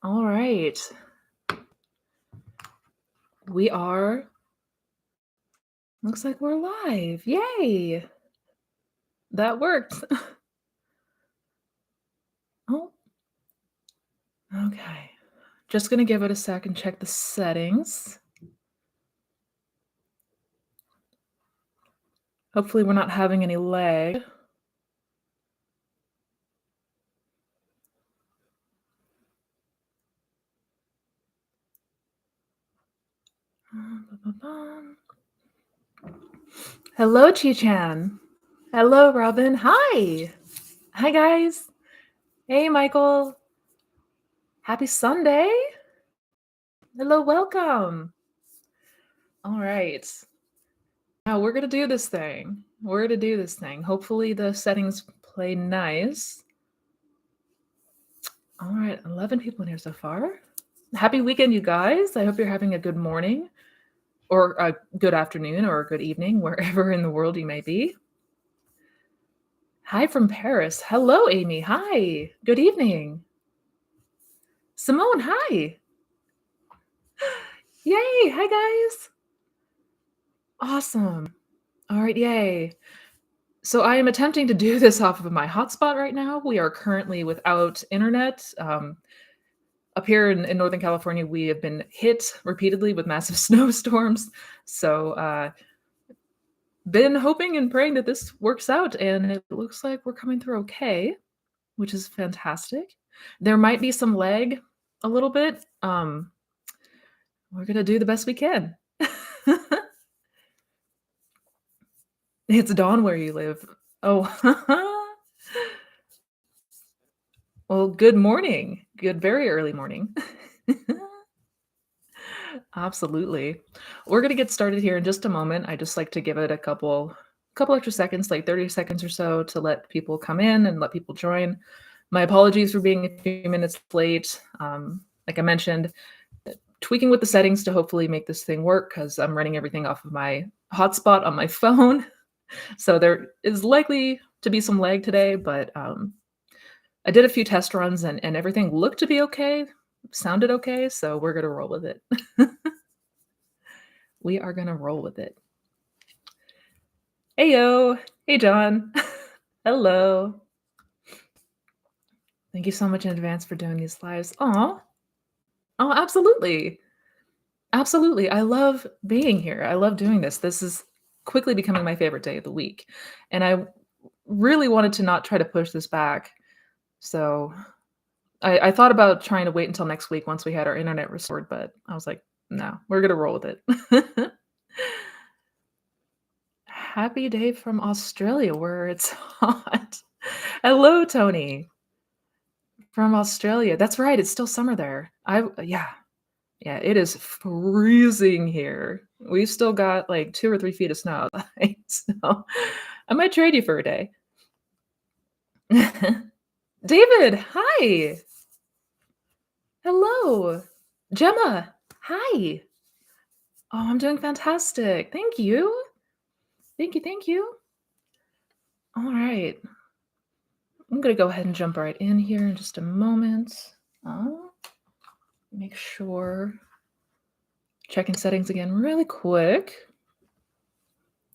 All right. Looks like we're live. Yay. That worked. Oh, okay. Just gonna give it a sec and check the settings. Hopefully we're not having any lag. Hello, Chi-chan. Hello, Robin. Hi. Hi, guys. Hey, Michael. Happy Sunday. Hello, welcome. All right. Now we're gonna do this thing. Hopefully the settings play nice. All right, 11 people in here so far. Happy weekend, you guys. I hope you're having a good morning or a good afternoon or a good evening, wherever in the world you may be. Hi from Paris. Hello, Amy. Hi. Good evening. Simone, hi. Yay. Hi, guys. Awesome. All right, yay. So I am attempting to do this off of my hotspot right now. We are currently without internet. Up here in Northern California, we have been hit repeatedly with massive snowstorms. So been hoping and praying that this works out, and it looks like we're coming through okay, which is fantastic. There might be some lag a little bit. We're gonna do the best we can. It's dawn where you live. Oh, well, good morning. Good, very early morning. Absolutely. We're gonna get started here in just a moment. I just like to give it a couple extra seconds, like 30 seconds or so, to let people come in and let people join. My apologies for being a few minutes late. Like I mentioned, tweaking with the settings to hopefully make this thing work because I'm running everything off of my hotspot on my phone. So there is likely to be some lag today, but I did a few test runs and everything looked to be okay, sounded okay. So we're going to roll with it. We are going to roll with it. Hey, yo. Hey, John. Hello. Thank you so much in advance for doing these lives. Aw. Oh, absolutely. Absolutely. I love being here. I love doing this. This is quickly becoming my favorite day of the week. And I really wanted to not try to push this back. So I thought about trying to wait until next week once we had our internet restored, but I was like, no, we're going to roll with it. Happy day from Australia where it's hot. Hello, Tony. From Australia. That's right. It's still summer there. Yeah, it is freezing here. We've still got like 2 or 3 feet of snow outside, so I might trade you for a day. David, hi. Hello. Gemma, hi. Oh, I'm doing fantastic. Thank you. Thank you. All right. I'm gonna go ahead and jump right in here in just a moment. Make sure. Checking settings again really quick.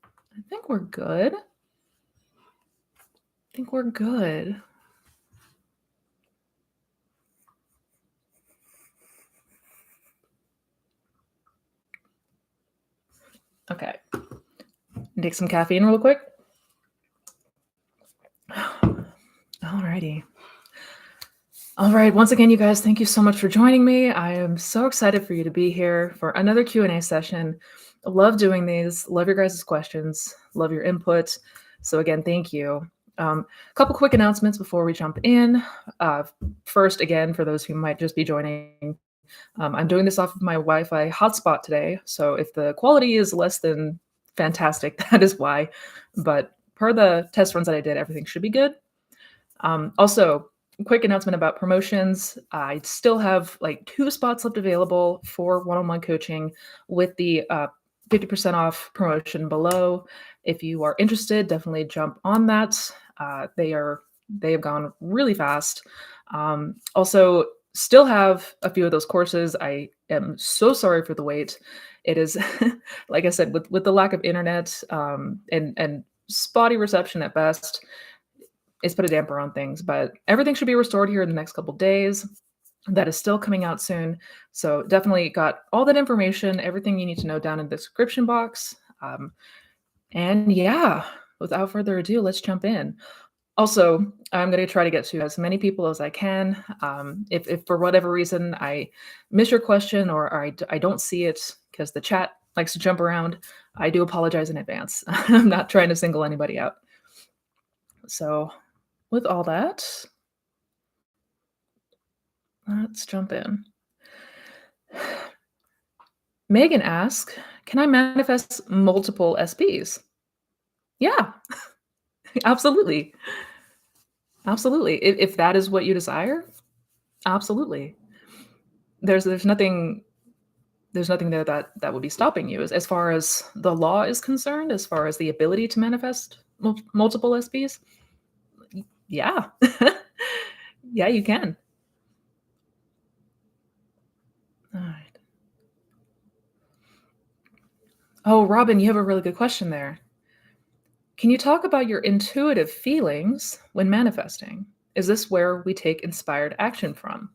I think we're good. Okay. Take some caffeine real quick. Alrighty. All right. Once again, you guys, thank you so much for joining me. I am so excited for you to be here for another Q&A session. I love doing these. Love your guys' questions. Love your input. So again, thank you. A couple quick announcements before we jump in. First, again, for those who might just be joining, I'm doing this off of my Wi-Fi hotspot today. So if the quality is less than fantastic, that is why. But per the test runs that I did, everything should be good. Also, quick announcement about promotions. I still have like 2 spots left available for one-on-one coaching with the 50% off promotion below. If you are interested, definitely jump on that. They have gone really fast. Also, Still have a few of those courses. I am so sorry for the wait. It is, like I said, with the lack of internet, and spotty reception at best, it's put a damper on things, but everything should be restored here in the next couple days. That is still coming out soon. So definitely got all that information, everything you need to know down in the description box. And yeah, without further ado, let's jump in. Also, I'm going to try to get to as many people as I can. If for whatever reason I miss your question or I don't see it because the chat likes to jump around, I do apologize in advance. I'm not trying to single anybody out. So with all that, let's jump in. Megan asks, can I manifest multiple SPs? Yeah, absolutely. Absolutely. If that is what you desire, absolutely. There's nothing there that would be stopping you as far as the law is concerned, as far as the ability to manifest multiple SPs. Yeah. Yeah, you can. All right. Oh, Robin, you have a really good question there. Can you talk about your intuitive feelings when manifesting? Is this where we take inspired action from?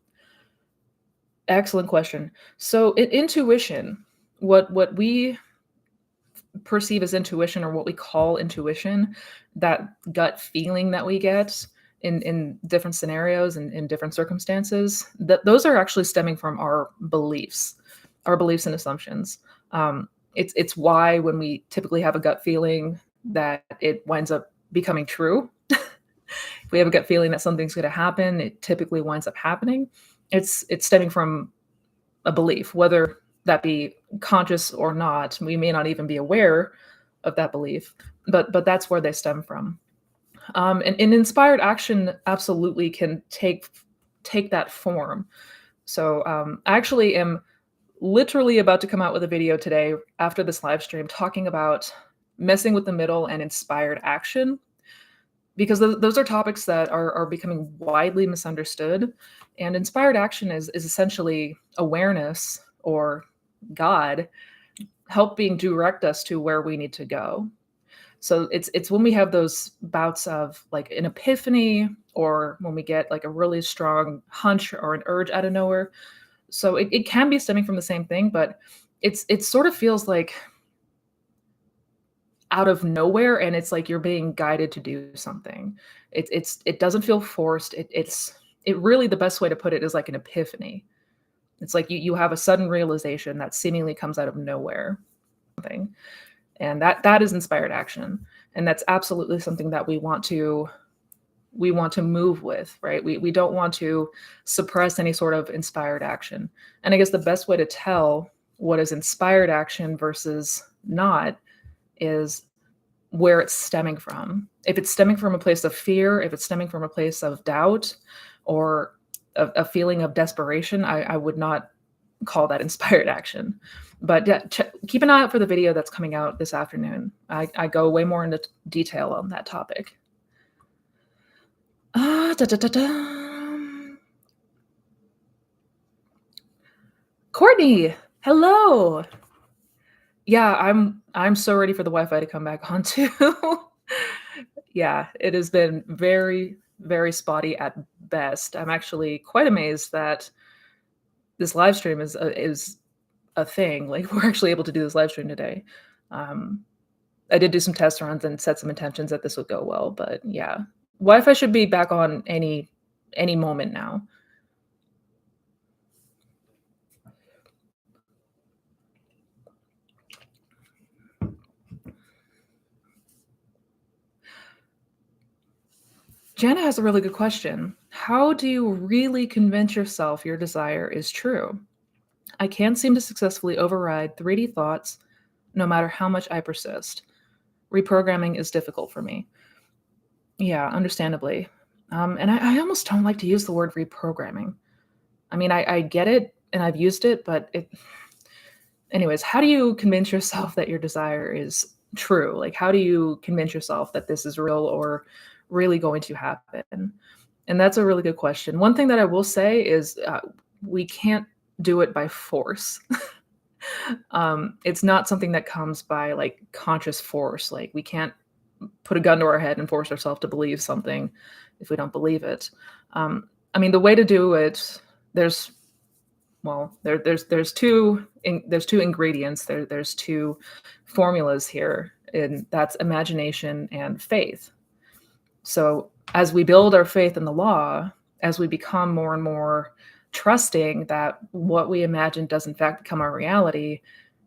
Excellent question. So, intuition, what we perceive as intuition or what we call intuition, that gut feeling that we get in different scenarios and in different circumstances, that those are actually stemming from our beliefs and assumptions. It's why when we typically have a gut feeling that it winds up becoming true. If we have a gut feeling that something's going to happen, it typically winds up happening. It's stemming from a belief, whether that be conscious or not. We may not even be aware of that belief, but that's where they stem from. And inspired action absolutely can take that form. So I actually am literally about to come out with a video today after this live stream talking about messing with the middle and inspired action, because those are topics that are becoming widely misunderstood. And inspired action is essentially awareness, or God helping direct us to where we need to go. So it's when we have those bouts of like an epiphany, or when we get like a really strong hunch or an urge out of nowhere. So it can be stemming from the same thing, but it sort of feels like out of nowhere, and it's like you're being guided to do something. It doesn't feel forced. It really, the best way to put it is like an epiphany. It's like you have a sudden realization that seemingly comes out of nowhere. Something. And that is inspired action. And that's absolutely something that we want to move with, right? We don't want to suppress any sort of inspired action. And I guess the best way to tell what is inspired action versus not is where it's stemming from. If it's stemming from a place of fear, if it's stemming from a place of doubt, or a feeling of desperation, I would not call that inspired action. But yeah, keep an eye out for the video that's coming out this afternoon. I go way more into detail on that topic. Da, da, da, da. Courtney, hello. Yeah, I'm so ready for the Wi-Fi to come back on too. Yeah, it has been very, very spotty at best. I'm actually quite amazed that this live stream is a thing. Like, we're actually able to do this live stream today. I did do some test runs and set some intentions that this would go well, but yeah, Wi-Fi should be back on any moment now. Jana has a really good question. How do you really convince yourself your desire is true? I can't seem to successfully override 3D thoughts no matter how much I persist. Reprogramming is difficult for me. Yeah, understandably. And I almost don't like to use the word reprogramming. I mean, I get it and I've used it, but anyways, how do you convince yourself that your desire is true? Like, how do you convince yourself that this is real or really going to happen? And that's a really good question. One thing that I will say is we can't do it by force. It's not something that comes by like conscious force. Like we can't put a gun to our head and force ourselves to believe something if we don't believe it. I mean, the way to do it, there's there's two ingredients. There's two formulas here, and that's imagination and faith. So as we build our faith in the law, as we become more and more trusting that what we imagine does in fact become our reality,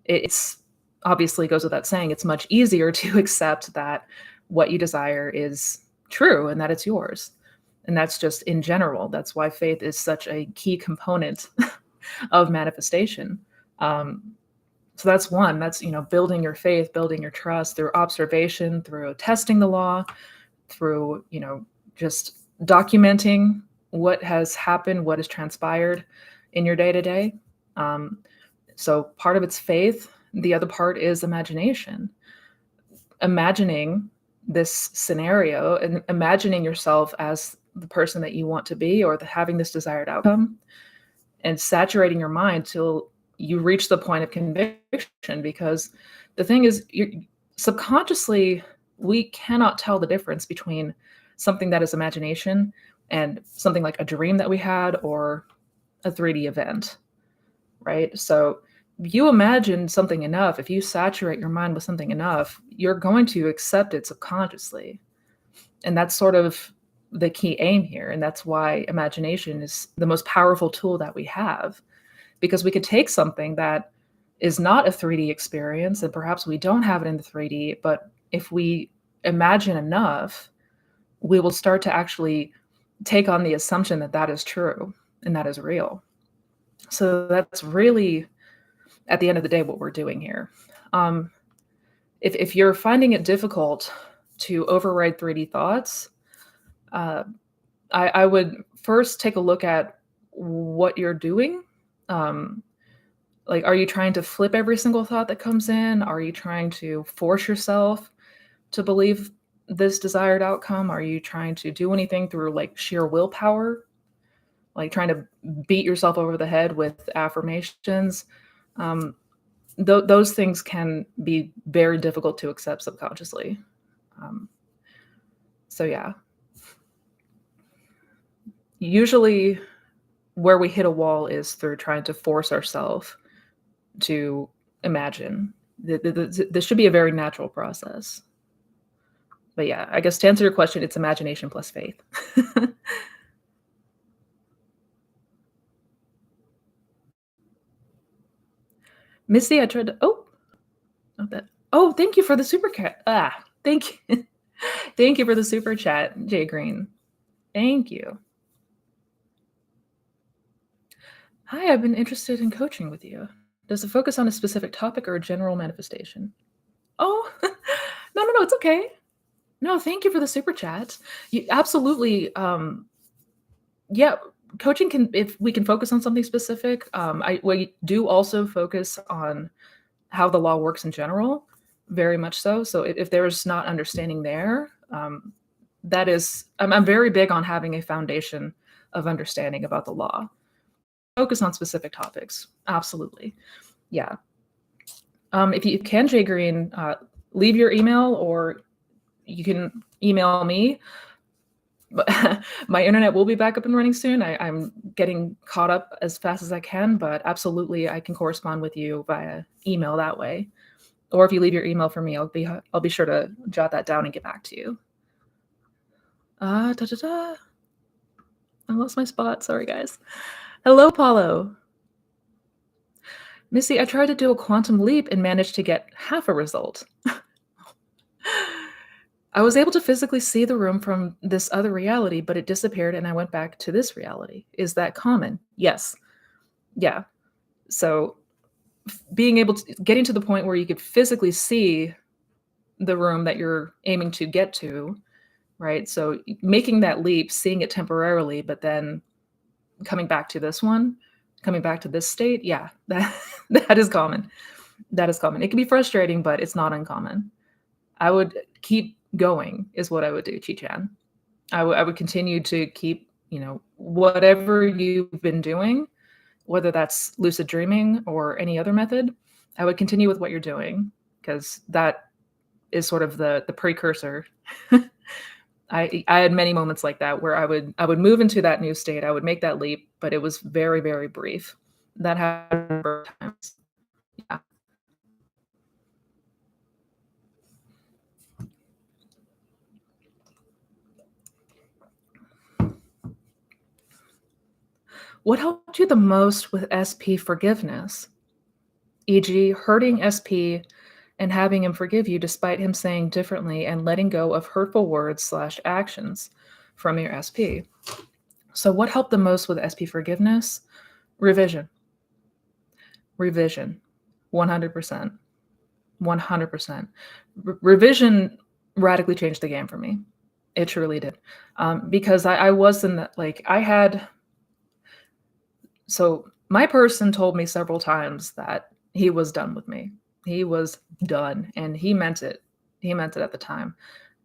it's obviously goes without saying, it's much easier to accept that what you desire is true and that it's yours. And that's just in general. That's why faith is such a key component of manifestation. So that's one. That's building your faith, building your trust through observation, through testing the law, through just documenting what has happened, what has transpired in your day to day. So part of it's faith. The other part is imagination. Imagining this scenario and imagining yourself as the person that you want to be, or having this desired outcome, and saturating your mind till you reach the point of conviction. Because the thing is, subconsciously, we cannot tell the difference between something that is imagination and something like a dream that we had or a 3D event, right? So if you imagine something enough, if you saturate your mind with something enough, you're going to accept it subconsciously. And that's sort of the key aim here. And that's why imagination is the most powerful tool that we have, because we could take something that is not a 3D experience, and perhaps we don't have it in the 3D, but if we imagine enough, we will start to actually take on the assumption that that is true and that is real. So that's really, at the end of the day, what we're doing here. If you're finding it difficult to override 3D thoughts, I would first take a look at what you're doing. Like, are you trying to flip every single thought that comes in? Are you trying to force yourself to believe this desired outcome? Are you trying to do anything through like sheer willpower? Like trying to beat yourself over the head with affirmations? Those things can be very difficult to accept subconsciously. So yeah. Usually where we hit a wall is through trying to force ourselves to imagine. This should be a very natural process. But yeah, I guess to answer your question, it's imagination plus faith. Missy, I tried to, not that. Oh, thank you for the super chat. Thank you. Thank you for the super chat, Jay Green. Thank you. Hi, I've been interested in coaching with you. Does it focus on a specific topic or a general manifestation? Oh, no, it's okay. No, thank you for the super chat. Absolutely. Yeah, coaching can, if we can focus on something specific. We do also focus on how the law works in general, very much so. So if there's not understanding there, that is, I'm very big on having a foundation of understanding about the law. Focus on specific topics. Absolutely. Yeah. If you can, Jay Green, leave your email, or you can email me. But my internet will be back up and running soon. I'm getting caught up as fast as I can, but absolutely I can correspond with you via email that way. Or if you leave your email for me, I'll be sure to jot that down and get back to you. I lost my spot. Sorry, guys. Hello, Paulo. Missy, I tried to do a quantum leap and managed to get half a result. I was able to physically see the room from this other reality, but it disappeared and I went back to this reality. Is that common? Yes. Yeah. So being able to, getting to the point where you could physically see the room that you're aiming to get to, right? So making that leap, seeing it temporarily, but then coming back to this one, coming back to this state, yeah, that is common. That is common. It can be frustrating, but it's not uncommon. I would keep going is what I would do, Chi-Chan. I would continue to keep whatever you've been doing, whether that's lucid dreaming or any other method, I would continue with what you're doing because that is sort of the precursor. I had many moments like that where I would move into that new state. I would make that leap, but it was very, very brief. That happened a number of times. Yeah. What helped you the most with SP forgiveness? E.g., hurting SP and having him forgive you despite him saying differently and letting go of hurtful words/actions from your SP. So, what helped the most with SP forgiveness? Revision. Revision. 100%. 100%. Revision radically changed the game for me. It truly did. Because I was in that, like, so my person told me several times that he was done with me. He was done, and he meant it. He meant it at the time.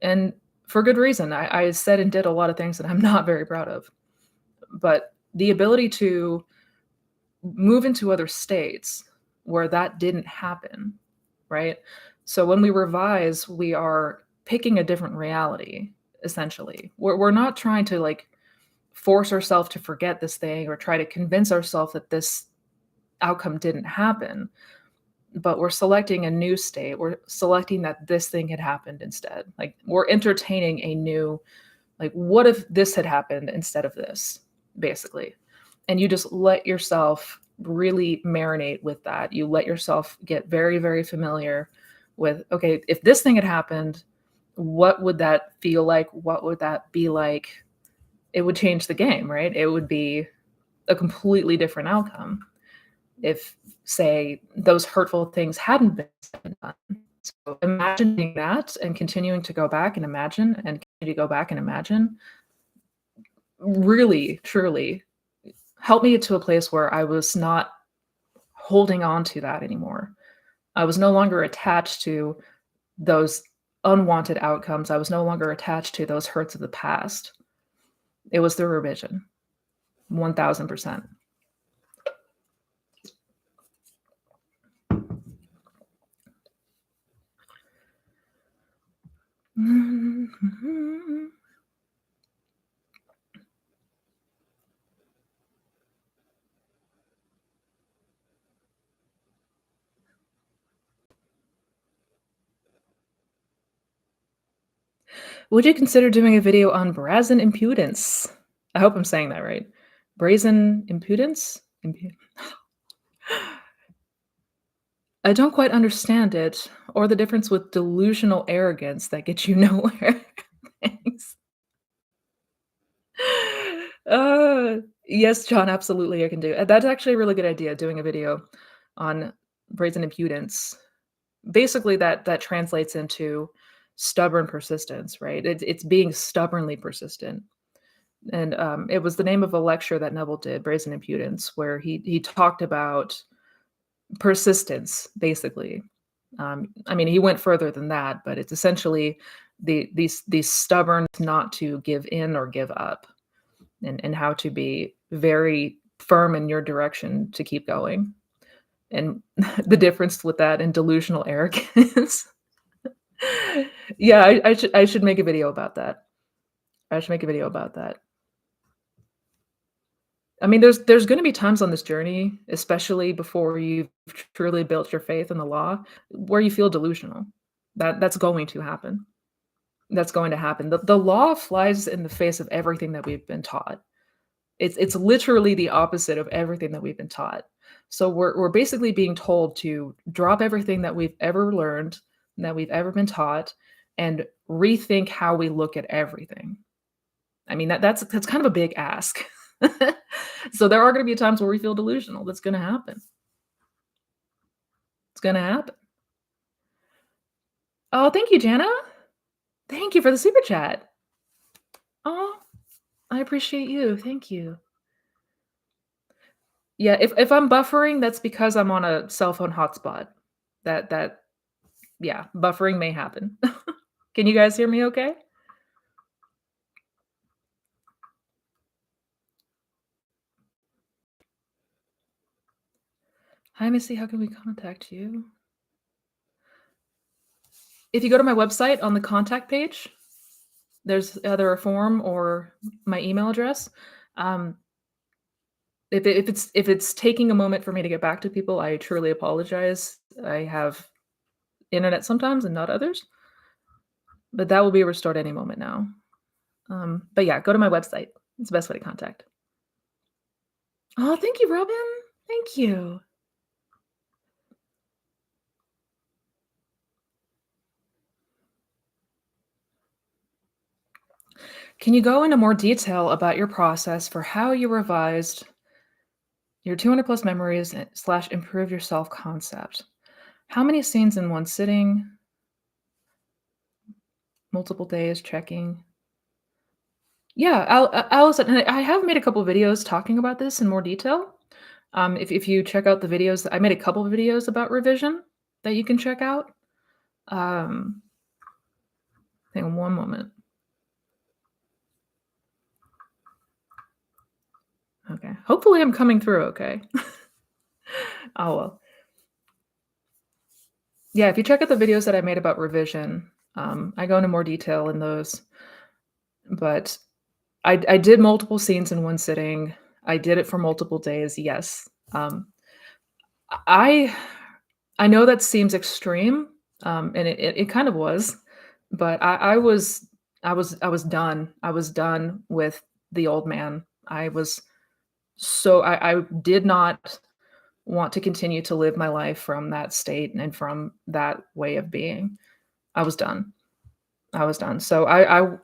And for good reason. I said and did a lot of things that I'm not very proud of. But the ability to move into other states where that didn't happen, right? So when we revise, we are picking a different reality, essentially. We're not trying to like force ourselves to forget this thing or try to convince ourselves that this outcome didn't happen, but we're selecting a new state. We're selecting that this thing had happened instead. Like we're entertaining a new, like, what if this had happened instead of this, basically? And you just let yourself really marinate with that. You let yourself get very, very familiar with, okay, if this thing had happened, what would that feel like? What would that be like? It would change the game, right? It would be a completely different outcome if, say, those hurtful things hadn't been said and done. So imagining that and continuing to go back and imagine and continue to go back and imagine really, truly helped me get to a place where I was not holding on to that anymore. I was no longer attached to those unwanted outcomes. I was no longer attached to those hurts of the past. It was the revision, 1000%. Would you consider doing a video on Brazen Impudence? I hope I'm saying that right. Brazen Impudence? I don't quite understand it, or the difference with delusional arrogance that gets you nowhere. Thanks. Yes, John, absolutely, I can do it. That's actually a really good idea, doing a video on Brazen Impudence. Basically, that translates into stubborn persistence, right? It's being stubbornly persistent. And it was the name of a lecture that Neville did, Brazen Impudence, where he talked about persistence, basically. I mean, he went further than that, but it's essentially these stubborn not to give in or give up, and how to be very firm in your direction to keep going. And the difference with that and delusional arrogance. Yeah, I should make a video about that. I should make a video about that. I mean, there's gonna be times on this journey, especially before you've truly built your faith in the law, where you feel delusional. That's going to happen. That's going to happen. The law flies in the face of everything that we've been taught. It's literally the opposite of everything that we've been taught. So we're basically being told to drop everything that we've ever learned, that we've ever been taught, and rethink how we look at everything. I mean, that's kind of a big ask. So there are gonna be times where we feel delusional. That's gonna happen. It's gonna happen. Oh, thank you, Jana. Thank you for the super chat. Oh, I appreciate you. Thank you. Yeah, if I'm buffering, that's because I'm on a cell phone hotspot. That yeah, buffering may happen. Can you guys hear me okay? Hi, Missy. How can we contact you? If you go to my website on the contact page, there's either a form or my email address. Um, if it's taking a moment for me to get back to people, I truly apologize. I have internet sometimes and not others, but that will be restored any moment now. But yeah, go to my website. It's the best way to contact. Oh, thank you, Robin. Thank you. Can you go into more detail about your process for how you revised your 200 plus memories slash improve your self concept? How many scenes in one sitting? Multiple days checking? Yeah, Allison, and I have made a couple videos talking about this in more detail. If you check out the videos, I made a couple of videos about revision that you can check out. Um, hang on one moment. Okay. Hopefully I'm coming through okay. Oh, well. Yeah, if you check out the videos that I made about revision, I go into more detail in those. But I did multiple scenes in one sitting. I did it for multiple days, yes. I I know that seems extreme, and it kind of was, but I was done. I was done with the old man. I did not want to continue to live my life from that state and from that way of being. I was done. I was done. So I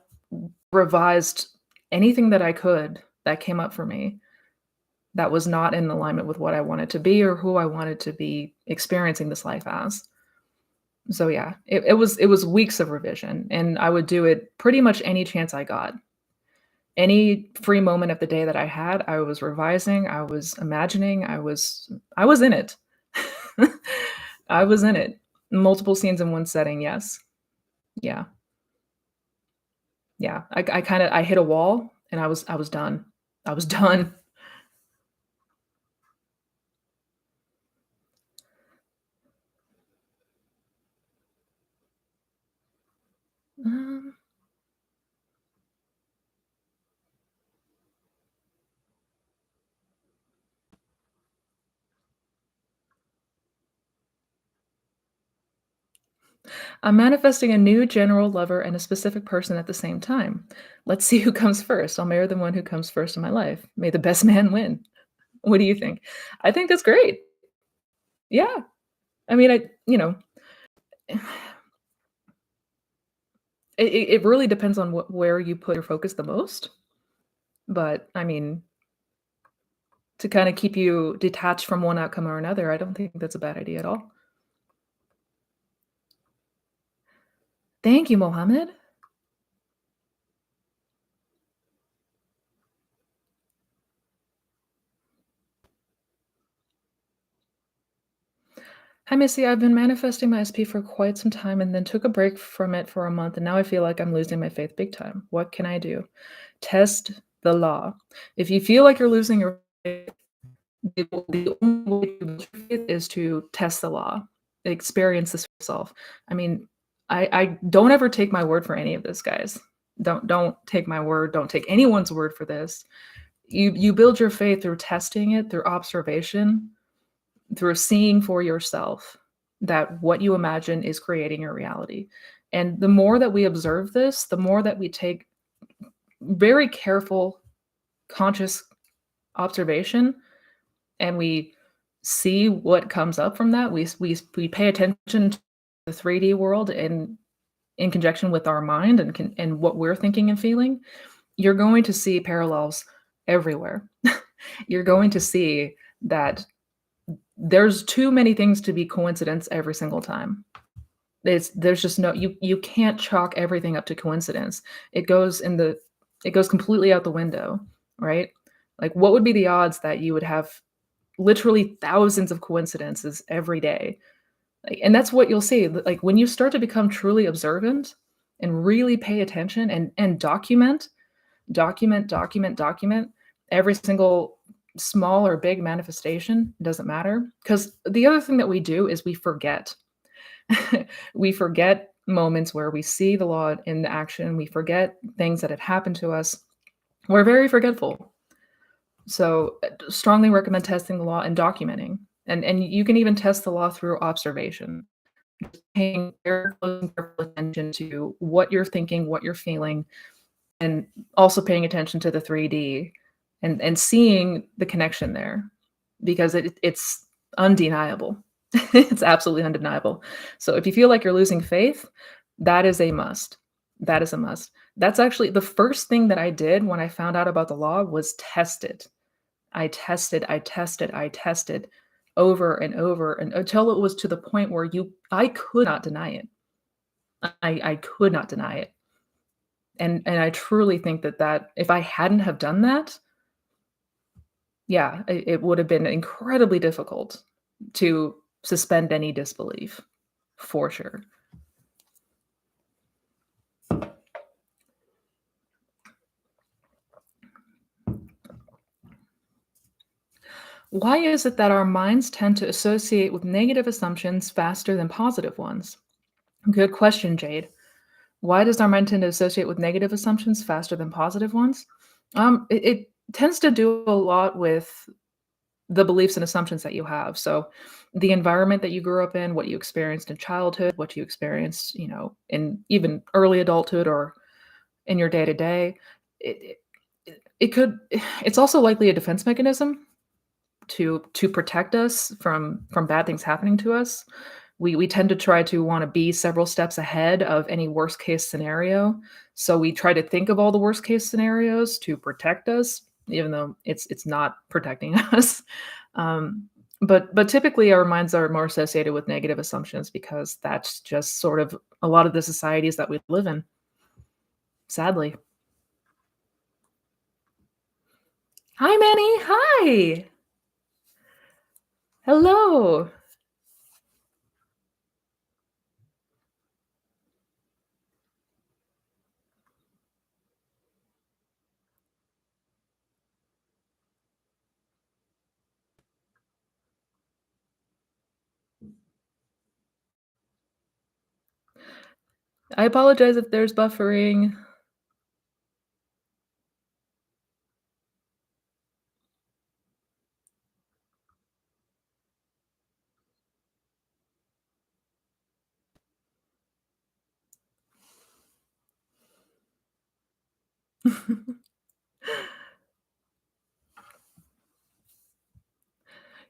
revised anything that I could that came up for me that was not in alignment with what I wanted to be or who I wanted to be experiencing this life as. So yeah, it was weeks of revision, and I would do it pretty much any chance I got. Any free moment of the day that I had, I was revising, I was imagining, I was in it. I was in it. Multiple scenes in one setting, yes. Yeah. Yeah. I hit a wall and I was done. I was done. Um, I'm manifesting a new general lover and a specific person at the same time. Let's see who comes first. I'll marry the one who comes first in my life. May the best man win. What do you think? I think that's great. Yeah. I mean, it really depends on where you put your focus the most. But I mean, to kind of keep you detached from one outcome or another, I don't think that's a bad idea at all. Thank you, Mohammed. Hi, Missy. I've been manifesting my SP for quite some time and then took a break from it for a month, and now I feel like I'm losing my faith big time. What can I do? Test the law. If you feel like you're losing your faith, the only way to build your faith is to test the law, experience this yourself. I mean, I don't ever take my word for any of this, guys. Don't take my word. Don't take anyone's word for this. You build your faith through testing it, through observation, through seeing for yourself that what you imagine is creating your reality. And the more that we observe this, the more that we take very careful, conscious observation and we see what comes up from that. We pay attention to the 3D world in conjunction with our mind and what we're thinking and feeling. You're going to see parallels everywhere. You're going to see that there's too many things to be coincidence every single time. There's just no you can't chalk everything up to coincidence. It goes completely out the window, right? Like what would be the odds that you would have literally thousands of coincidences every day? Like, and that's what you'll see. Like when you start to become truly observant and really pay attention and document every single small or big manifestation, doesn't matter. Because the other thing that we do is we forget. We forget moments where we see the law in action. We forget things that had happened to us. We're very forgetful. So, strongly recommend testing the law and documenting. And you can even test the law through observation, paying very close and careful attention to what you're thinking, what you're feeling, and also paying attention to the 3D and seeing the connection there because it's undeniable. It's absolutely undeniable. So if you feel like you're losing faith, that is a must. That is a must. That's actually the first thing that I did when I found out about the law was test it. I tested over and over and until it was to the point where I could not deny it. I could not deny it. And I truly think that if I hadn't have done that, yeah, it would have been incredibly difficult to suspend any disbelief, for sure. Why is it that our minds tend to associate with negative assumptions faster than positive ones? Good question, Jade. Why does our mind tend to associate with negative assumptions faster than positive ones? It tends to do a lot with the beliefs and assumptions that you have. So, the environment that you grew up in, what you experienced in childhood, what you experienced, in even early adulthood or in your day to day, it, it could. It's also likely a defense mechanism to protect us from bad things happening to us. We tend to try to want to be several steps ahead of any worst case scenario. So we try to think of all the worst case scenarios to protect us, even though it's not protecting us. But typically our minds are more associated with negative assumptions because that's just sort of a lot of the societies that we live in, sadly. Hi, Manny. Hi. Hello. I apologize if there's buffering.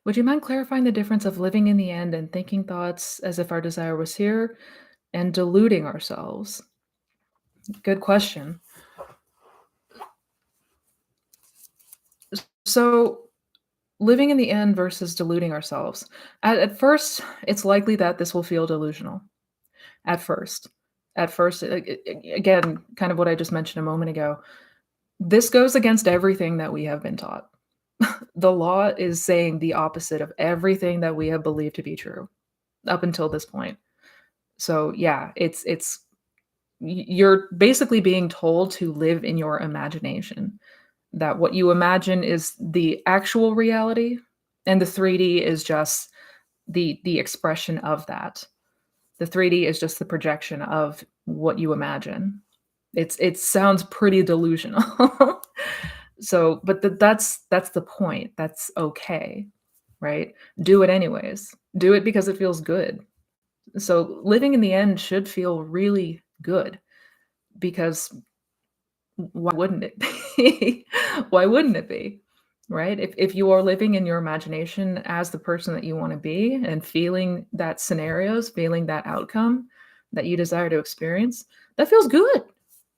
Would you mind clarifying the difference of living in the end and thinking thoughts as if our desire was here and deluding ourselves? Good question. So, living in the end versus deluding ourselves. At first, it's likely that this will feel delusional. At first. At first, again, kind of what I just mentioned a moment ago. This goes against everything that we have been taught. The law is saying the opposite of everything that we have believed to be true up until this point. So, yeah, you're basically being told to live in your imagination, that what you imagine is the actual reality, and the 3D is just the expression of that. The 3D is just the projection of what you imagine. It sounds pretty delusional. So, but that's the point. That's okay, right? Do it anyways. Do it because it feels good. So, living in the end should feel really good because why wouldn't it be? Why wouldn't it be? Right? If you are living in your imagination as the person that you want to be and feeling that scenarios, feeling that outcome that you desire to experience, that feels good.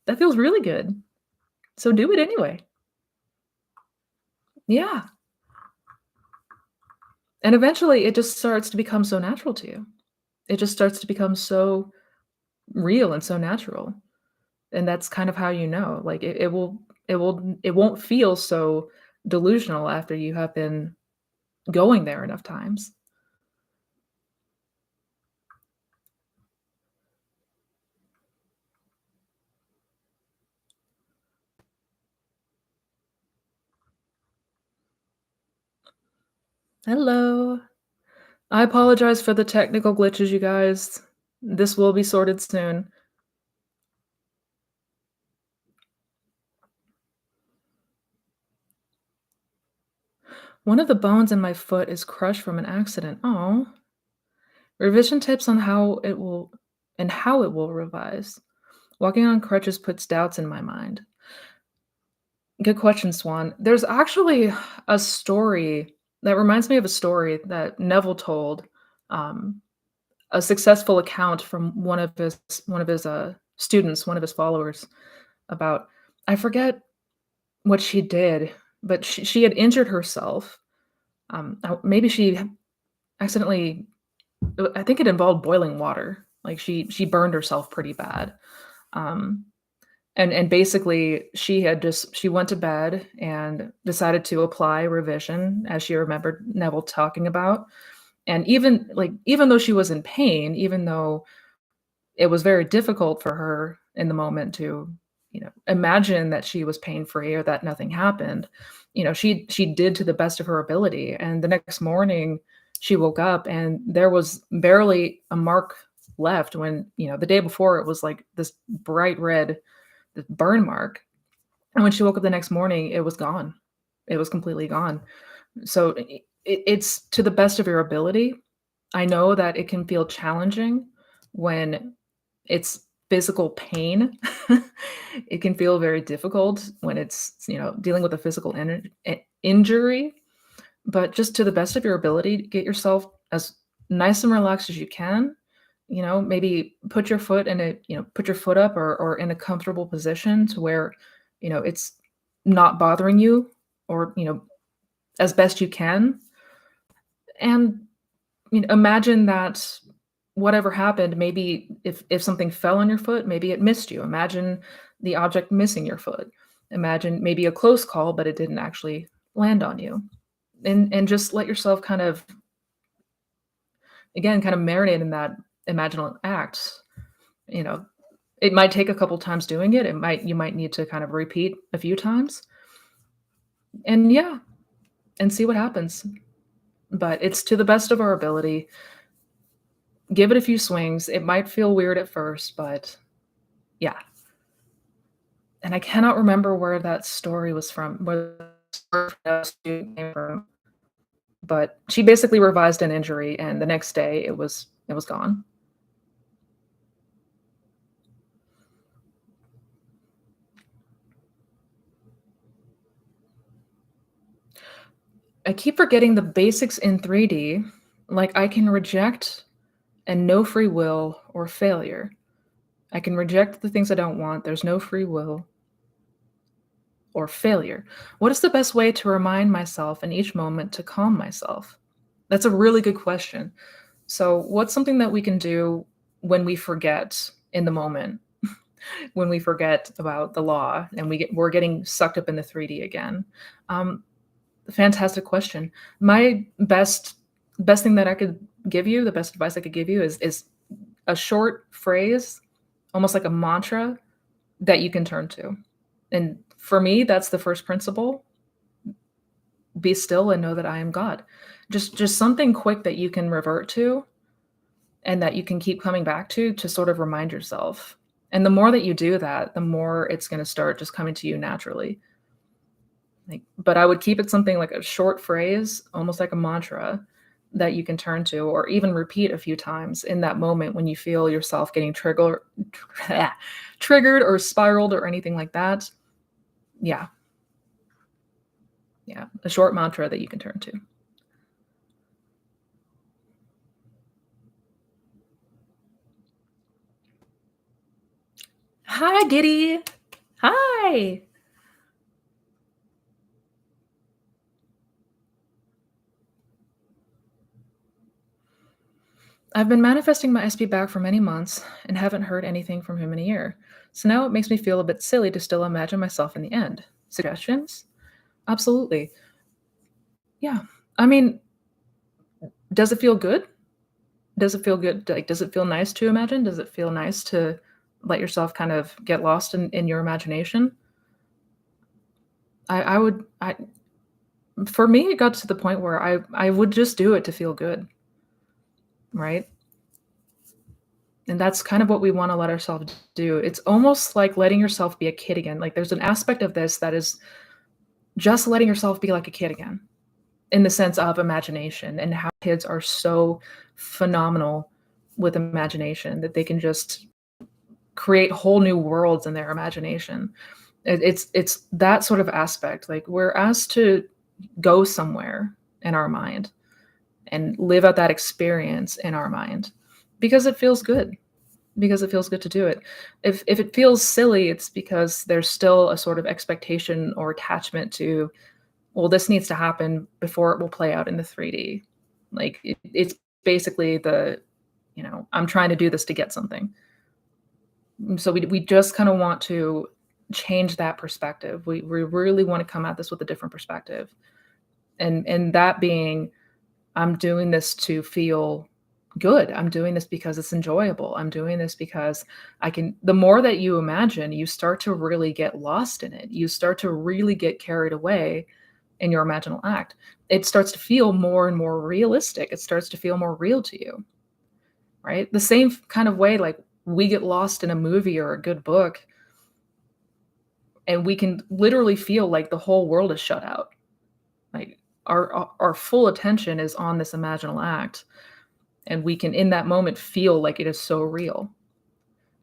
That feels really good. So do it anyway. Yeah. And eventually it just starts to become so natural to you. It just starts to become so real and so natural. And that's kind of how you know. Like it won't feel so delusional after you have been going there enough times. Hello. I apologize for the technical glitches, you guys. This will be sorted soon. One of the bones in my foot is crushed from an accident. Oh. Revision tips on how it will revise. Walking on crutches puts doubts in my mind. Good question, Swan. There's actually a story that reminds me of a story that Neville told, um, a successful account from one of his students, one of his followers about I forget what she did, but she had injured herself. Maybe she accidentally I think it involved boiling water. Like, she burned herself pretty bad. Um, and basically, she went to bed and decided to apply revision as she remembered Neville talking about, and even though she was in pain, even though it was very difficult for her in the moment to, imagine that she was pain-free or that nothing happened. She did to the best of her ability, and the next morning, she woke up and there was barely a mark left when, the day before it was like this bright red burn mark, and when she woke up the next morning, it was gone. It was completely gone. So, it's to the best of your ability. I know that it can feel challenging when it's physical pain. It can feel very difficult when it's, dealing with a physical injury, but just to the best of your ability, get yourself as nice and relaxed as you can. Maybe put your foot up or in a comfortable position to where, it's not bothering you or, as best you can. And imagine that whatever happened, maybe if something fell on your foot, maybe it missed you. Imagine the object missing your foot. Imagine maybe a close call, but it didn't actually land on you. And just let yourself kind of marinate in that imaginal act. You know, it might take a couple times doing it. You might need to kind of repeat a few times. And yeah, and see what happens. But it's to the best of our ability. Give it a few swings. It might feel weird at first, but yeah. And I cannot remember where that story was from, where the story from that student came from, but she basically revised an injury, and the next day it was gone. I keep forgetting the basics in 3D, like I can reject and no free will or failure. I can reject the things I don't want. There's no free will or failure. What is the best way to remind myself in each moment to calm myself? That's a really good question. So, what's something that we can do when we forget in the moment, when we forget about the law and we're getting sucked up in the 3D again? Um, Fantastic question. My best thing that I could give you, the best advice I could give you is a short phrase, almost like a mantra that you can turn to. And for me, that's the first principle. Be still and know that I am God. Just something quick that you can revert to and that you can keep coming back to sort of remind yourself. And the more that you do that, the more it's going to start just coming to you naturally. But I would keep it something like a short phrase, almost like a mantra that you can turn to or even repeat a few times in that moment when you feel yourself getting triggered or spiraled or anything like that. Yeah. Yeah. A short mantra that you can turn to. Hi, Giddy. Hi. I've been manifesting my SB back for many months and haven't heard anything from him in a year. So now it makes me feel a bit silly to still imagine myself in the end. Suggestions? Absolutely. Yeah. I mean, does it feel good? Does it feel good? Like, does it feel nice to imagine? Does it feel nice to let yourself kind of get lost in your imagination? I would, For me, it got to the point where I would just do it to feel good, right? And that's kind of what we wanna let ourselves do. It's almost like letting yourself be a kid again. Like, there's an aspect of this that is just letting yourself be like a kid again, in the sense of imagination and how kids are so phenomenal with imagination that they can just create whole new worlds in their imagination. It's that sort of aspect. Like, we're asked to go somewhere in our mind and live out that experience in our mind because it feels good. Because it feels good to do it. If it feels silly, it's because there's still a sort of expectation or attachment to, well, this needs to happen before it will play out in the 3D. Like, it's basically I'm trying to do this to get something. So we just kind of want to change that perspective. We really want to come at this with a different perspective. And that being, I'm doing this to feel good. I'm doing this because it's enjoyable. I'm doing this because the more that you imagine, you start to really get lost in it. You start to really get carried away in your imaginal act. It starts to feel more and more realistic. It starts to feel more real to you, right? The same kind of way, like, we get lost in a movie or a good book, and we can literally feel like the whole world is shut out. Like, our full attention is on this imaginal act, and we can, in that moment, feel like it is so real.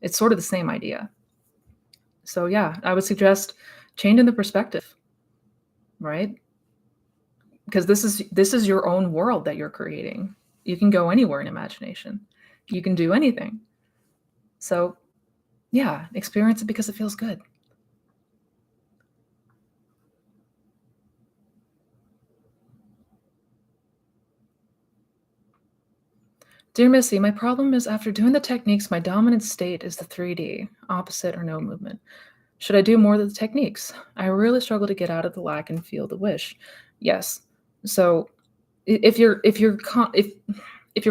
It's sort of the same idea. So yeah, I would suggest changing the perspective, right? Because this is your own world that you're creating. You can go anywhere in imagination. You can do anything. So yeah, experience it because it feels good. Dear Missy, my problem is after doing the techniques, my dominant state is the 3D, opposite or no movement. Should I do more of the techniques? I really struggle to get out of the lack and feel the wish. Yes. So if you're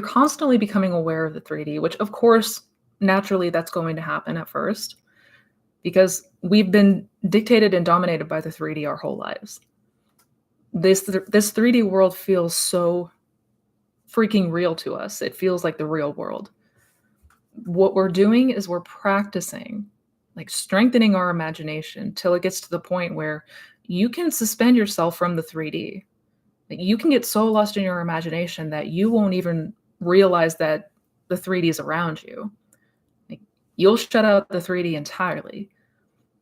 constantly becoming aware of the 3D, which of course naturally that's going to happen at first, because we've been dictated and dominated by the 3D our whole lives. This 3D world feels so freaking real to us. It feels like the real world. What we're doing is we're practicing, like, strengthening our imagination till it gets to the point where you can suspend yourself from the 3D. Like, you can get so lost in your imagination that you won't even realize that the 3D is around you. Like, you'll shut out the 3D entirely.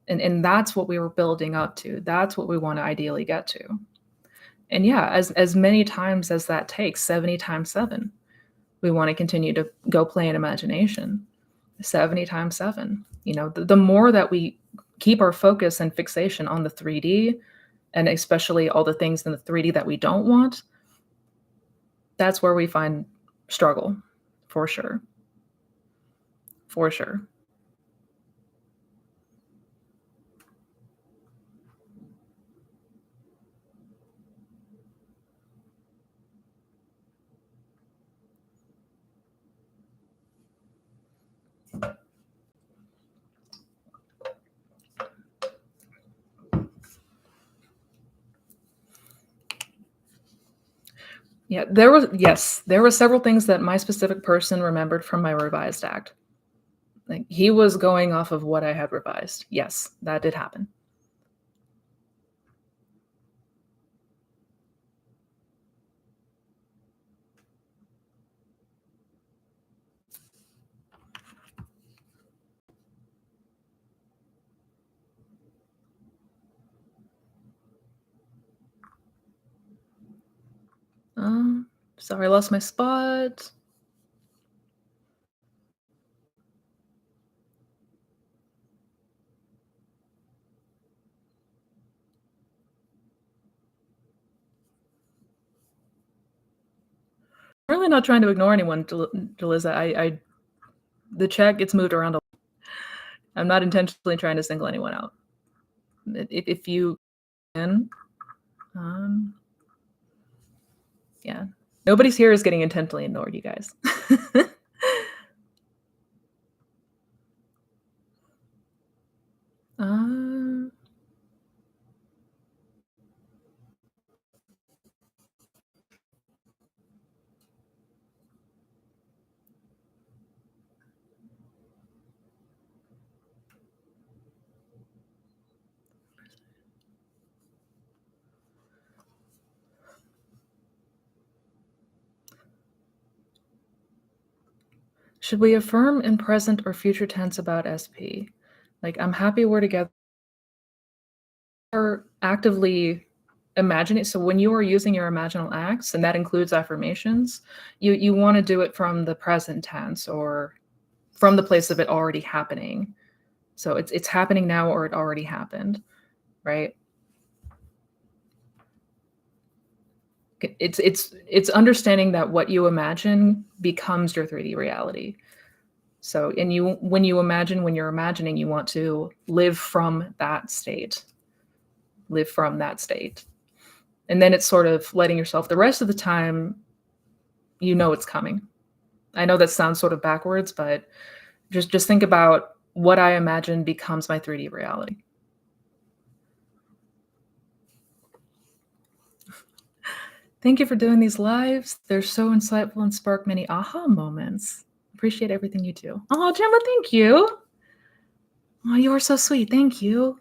And that's what we were building up to. That's what we want to ideally get to. And yeah, as many times as that takes, 70 times 7, we want to continue to go play in imagination. 70 times 7. The more that we keep our focus and fixation on the 3D, and especially all the things in the 3D that we don't want, that's where we find struggle, for sure. For sure. Yeah, there were several things that my specific person remembered from my revised act. Like, he was going off of what I had revised. Yes, that did happen. Sorry, I lost my spot. I'm really not trying to ignore anyone, Deliza. The chat gets moved around a lot. I'm not intentionally trying to single anyone out. If you can, um, yeah. Nobody's here is getting intentionally ignored, you guys. uh, Should we affirm in present or future tense about SP? Like, I'm happy we're together. Are actively imagining, so when you are using your imaginal acts, and that includes affirmations, you wanna do it from the present tense or from the place of it already happening. So it's happening now or it already happened, right? It's understanding that what you imagine becomes your 3D reality. So and you when you imagine when you're imagining, you want to live from that state, live from that state. And then it's sort of letting yourself the rest of the time, you know it's coming. I know that sounds sort of backwards, but just think about what I imagine becomes my 3D reality. Thank you for doing these lives. They're so insightful and spark many aha moments. Appreciate everything you do. Oh, Gemma, thank you. Oh, you are so sweet. Thank you.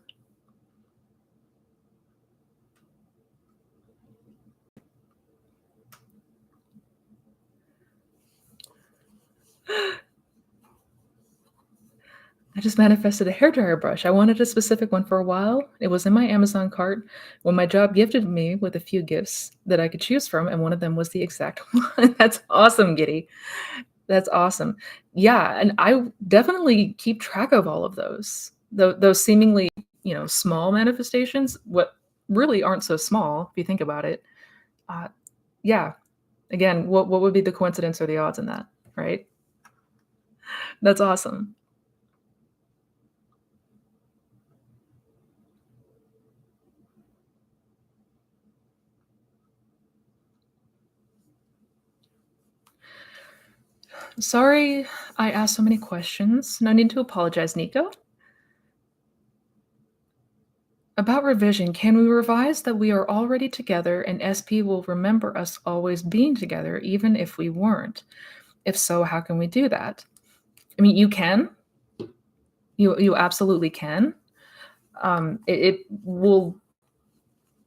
I just manifested a hairdryer brush. I wanted a specific one for a while. It was in my Amazon cart when my job gifted me with a few gifts that I could choose from, and one of them was the exact one. That's awesome, Giddy. That's awesome. Yeah, and I definitely keep track of all of those. Those seemingly, small manifestations, what really aren't so small if you think about it. Uh, yeah. Again, what would be the coincidence or the odds in that, right? That's awesome. Sorry I asked so many questions. No need to apologize, Nico. About revision, can we revise that we are already together and SP will remember us always being together even if we weren't? If so, how can we do that? I mean, you can. You absolutely can. It will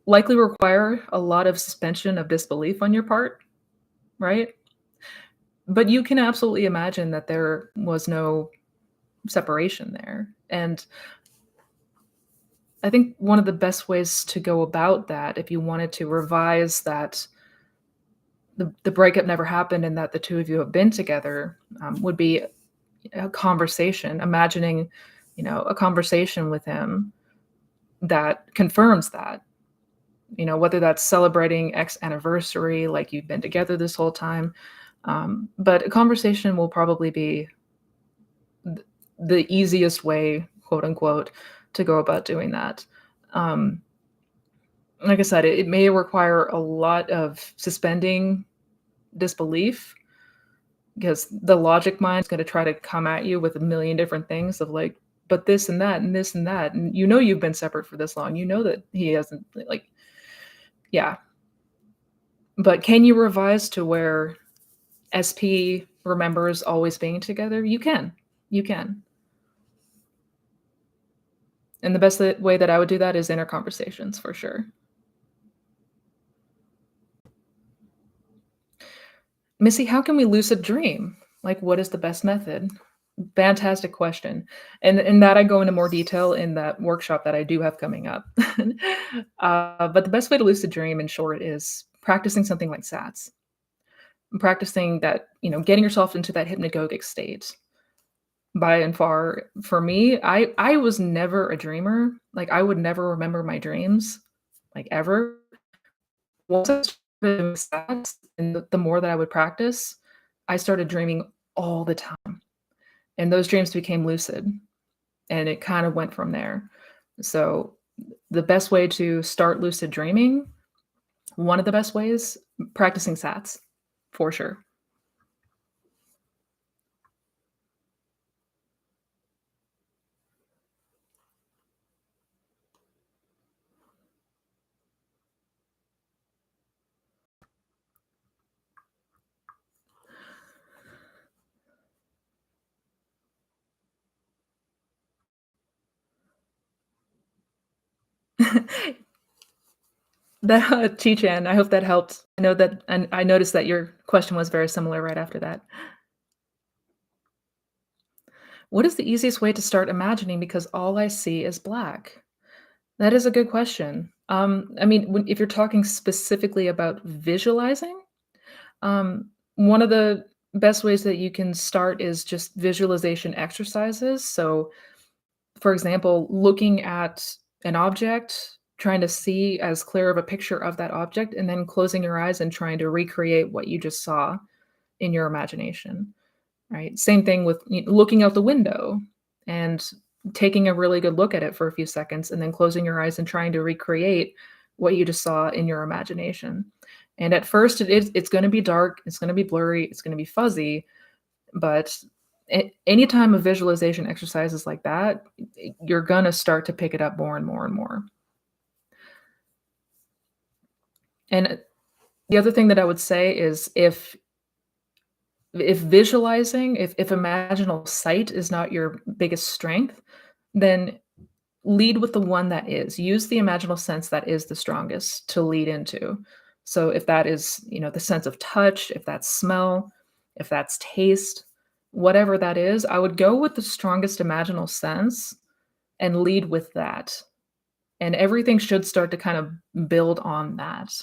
likely require a lot of suspension of disbelief on your part, right? But you can absolutely imagine that there was no separation there. And I think one of the best ways to go about that, if you wanted to revise that the breakup never happened and that the two of you have been together, would be a conversation, imagining, a conversation with him that confirms that, whether that's celebrating X anniversary, like you've been together this whole time. But a conversation will probably be the easiest way, quote unquote, to go about doing that. Um, like I said, it may require a lot of suspending disbelief because the logic mind is going to try to come at you with a million different things of like, but this and that and this and that. And you've been separate for this long. You know that he hasn't, like, yeah. But can you revise to where SP remembers always being together? You can. You can. And the best way that I would do that is inner conversations for sure. Missy, how can we lucid dream? Like, what is the best method? Fantastic question. And that I go into more detail in that workshop that I do have coming up. But the best way to lucid dream, in short, is practicing something like SATs. Practicing that, getting yourself into that hypnagogic state. By and far, for me, I was never a dreamer. Like, I would never remember my dreams, like, ever. Once I started doing SATs and the more that I would practice, I started dreaming all the time, and those dreams became lucid, and it kind of went from there. So, the best way to start lucid dreaming, one of the best ways, practicing SATs, for sure. That Chi-chan, I hope that helped. I know that and I noticed that your question was very similar right after that. What is the easiest way to start imagining because all I see is black? That is a good question. I mean, if you're talking specifically about visualizing, one of the best ways that you can start is just visualization exercises. So, for example, looking at an object, trying to see as clear of a picture of that object, and then closing your eyes and trying to recreate what you just saw in your imagination. Right? Same thing with looking out the window and taking a really good look at it for a few seconds and then closing your eyes and trying to recreate what you just saw in your imagination. And at first it's going to be dark, it's going to be blurry, it's going to be fuzzy, but anytime a visualization exercise is like that, you're going to start to pick it up more and more and more. And the other thing that I would say is if visualizing, if imaginal sight is not your biggest strength, then lead with the one that is. Use the imaginal sense that is the strongest to lead into. So if that is, the sense of touch, if that's smell, if that's taste, whatever that is, I would go with the strongest imaginal sense and lead with that. And everything should start to kind of build on that.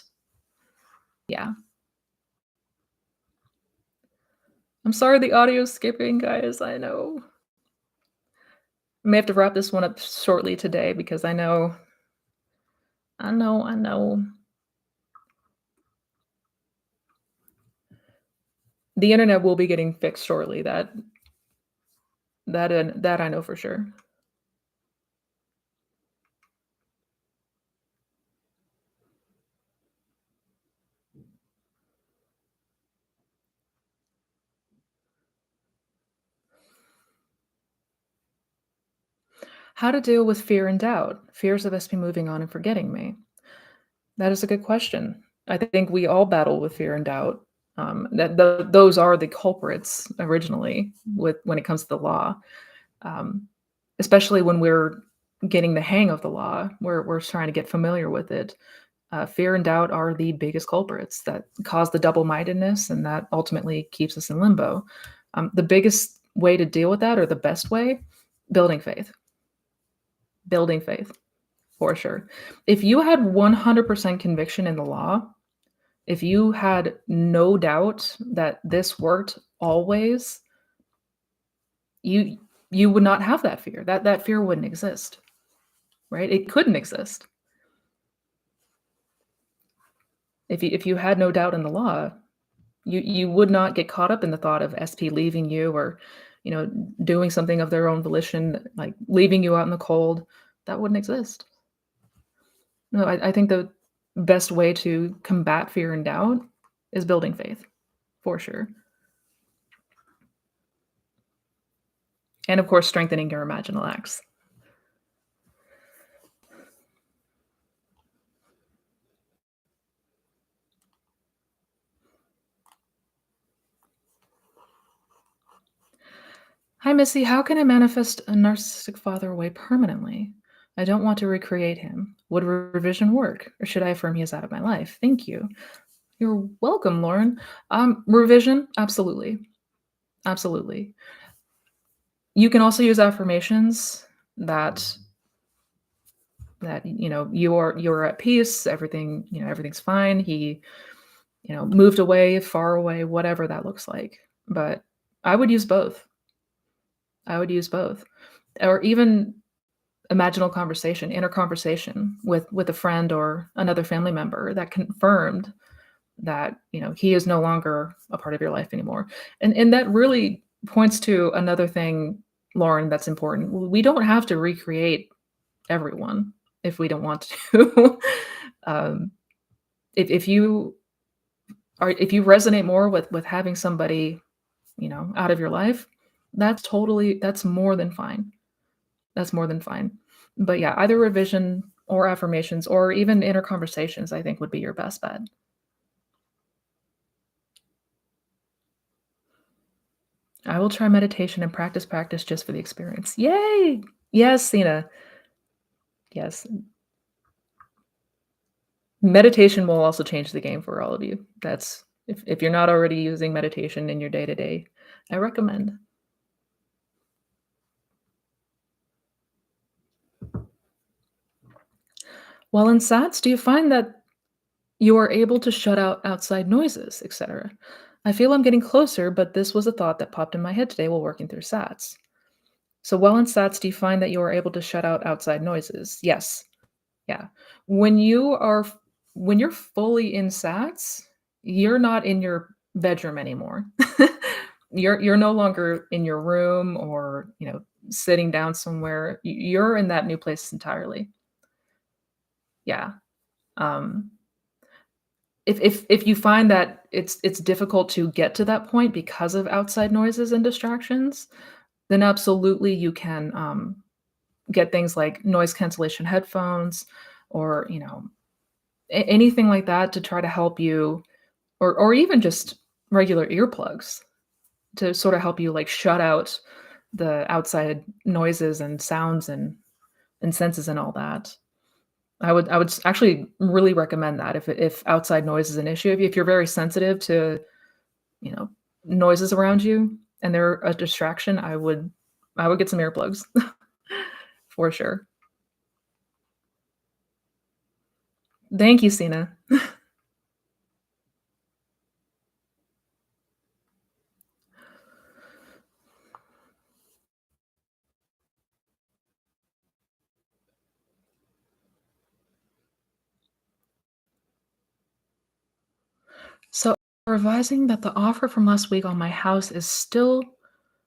Yeah. I'm sorry the audio's skipping, guys. I know. I may have to wrap this one up shortly today because I know. The internet will be getting fixed shortly. That I know for sure. How to deal with fear and doubt? Fears of SP moving on and forgetting me. That is a good question. I think we all battle with fear and doubt. Those are the culprits originally with when it comes to the law, um, especially when we're getting the hang of the law. We're trying to get familiar with it. Fear and doubt are the biggest culprits that cause the double-mindedness, and that ultimately keeps us in limbo. The biggest way to deal with that, or the best way, building faith. Building faith, for sure. If you had 100% conviction in the law, if you had no doubt that this worked always, you you would not have that fear. That fear wouldn't exist, right? It couldn't exist. If you had no doubt in the law, you would not get caught up in the thought of SP leaving you or, doing something of their own volition, like leaving you out in the cold. That wouldn't exist. No, I think the best way to combat fear and doubt is building faith, for sure. And of course, strengthening your imaginal acts. Hi, Missy. How can I manifest a narcissistic father away permanently? I don't want to recreate him. Would revision work, or should I affirm he is out of my life? Thank you. You're welcome, Lauren. Revision, absolutely, absolutely. You can also use affirmations that you're at peace. Everything's fine. He moved away, far away, whatever that looks like. But I would use both. I would use both, or even imaginal conversation, inner conversation with a friend or another family member that confirmed that he is no longer a part of your life anymore. And that really points to another thing, Lauren, that's important. We don't have to recreate everyone if we don't want to. um, if you resonate more with having somebody out of your life, that's more than fine. That's more than fine. But yeah, either revision or affirmations or even inner conversations, I think would be your best bet. I will try meditation and practice just for the experience. Yay! Yes, Sina. Yes. Meditation will also change the game for all of you. That's if you're not already using meditation in your day-to-day, I recommend. While in SATs, do you find that you are able to shut out outside noises, etc.? I feel I'm getting closer, but this was a thought that popped in my head today while working through SATs. So while in SATs, do you find that you are able to shut out outside noises? Yes. Yeah. When you are when you're fully in SATs, you're not in your bedroom anymore. You're no longer in your room or, sitting down somewhere. You're in that new place entirely. Yeah. Um, if you find that it's difficult to get to that point because of outside noises and distractions, then absolutely you can, get things like noise cancellation headphones or, anything like that to try to help you or even just regular earplugs to sort of help you, like, shut out the outside noises and sounds and senses and all that. I would actually really recommend that if outside noise is an issue. If you're very sensitive to, you know, noises around you and they're a distraction, I would get some earplugs for sure. Thank you, Sina. So, revising that the offer from last week on my house is still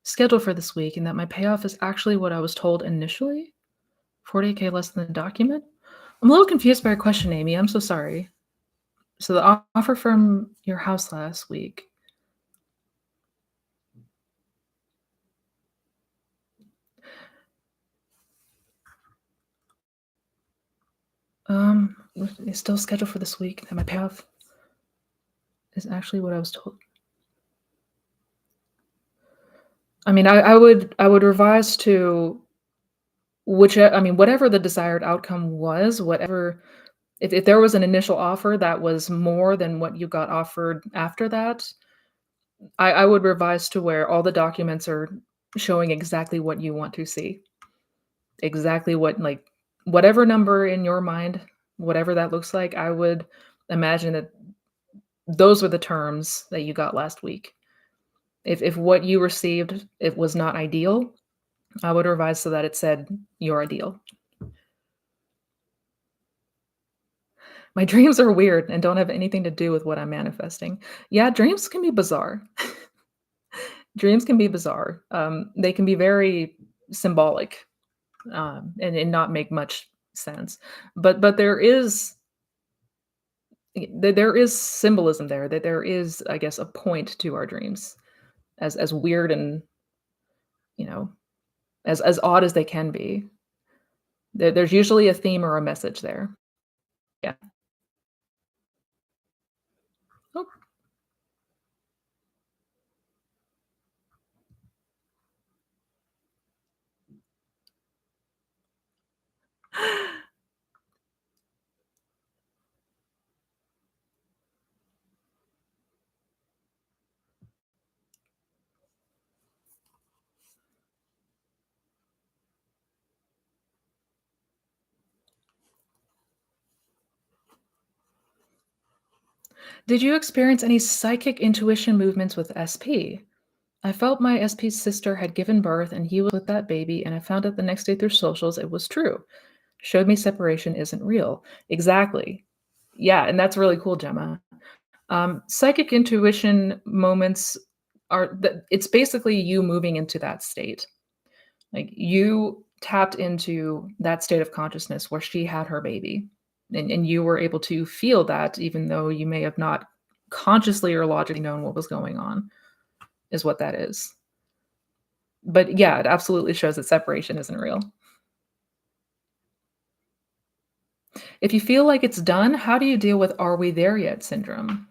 scheduled for this week and that my payoff is actually what I was told initially, 48K less than the document. I'm a little confused by your question, Amy. I'm so sorry. So the offer from your house last week, is still scheduled for this week, and my payoff is actually what I was told. I mean, I would revise to whatever the desired outcome was, whatever if there was an initial offer that was more than what you got offered after that, I would revise to where all the documents are showing exactly what you want to see. Exactly what like, whatever number in your mind, whatever that looks like, I would imagine that those were the terms that you got last week. If what you received, it was not ideal, I would revise so that it said your ideal. My dreams are weird and don't have anything to do with what I'm manifesting. Yeah, dreams can be bizarre. Dreams can be bizarre. They can be very symbolic, and not make much sense. But there is symbolism there. That there is, I guess, a point to our dreams, as weird and you know as odd as they can be. There's usually a theme or a message there. Yeah. Oh. Did you experience any psychic intuition movements with SP? I felt my SP's sister had given birth and he was with that baby, and I found out the next day through socials it was true. Showed me separation isn't real. Exactly. Yeah, and that's really cool, Gemma. Psychic intuition moments it's basically you moving into that state. Like you tapped into that state of consciousness where she had her baby. And you were able to feel that even though you may have not consciously or logically known what was going on, is what that is. But yeah, it absolutely shows that separation isn't real. If you feel like it's done, how do you deal with "are we there yet" syndrome?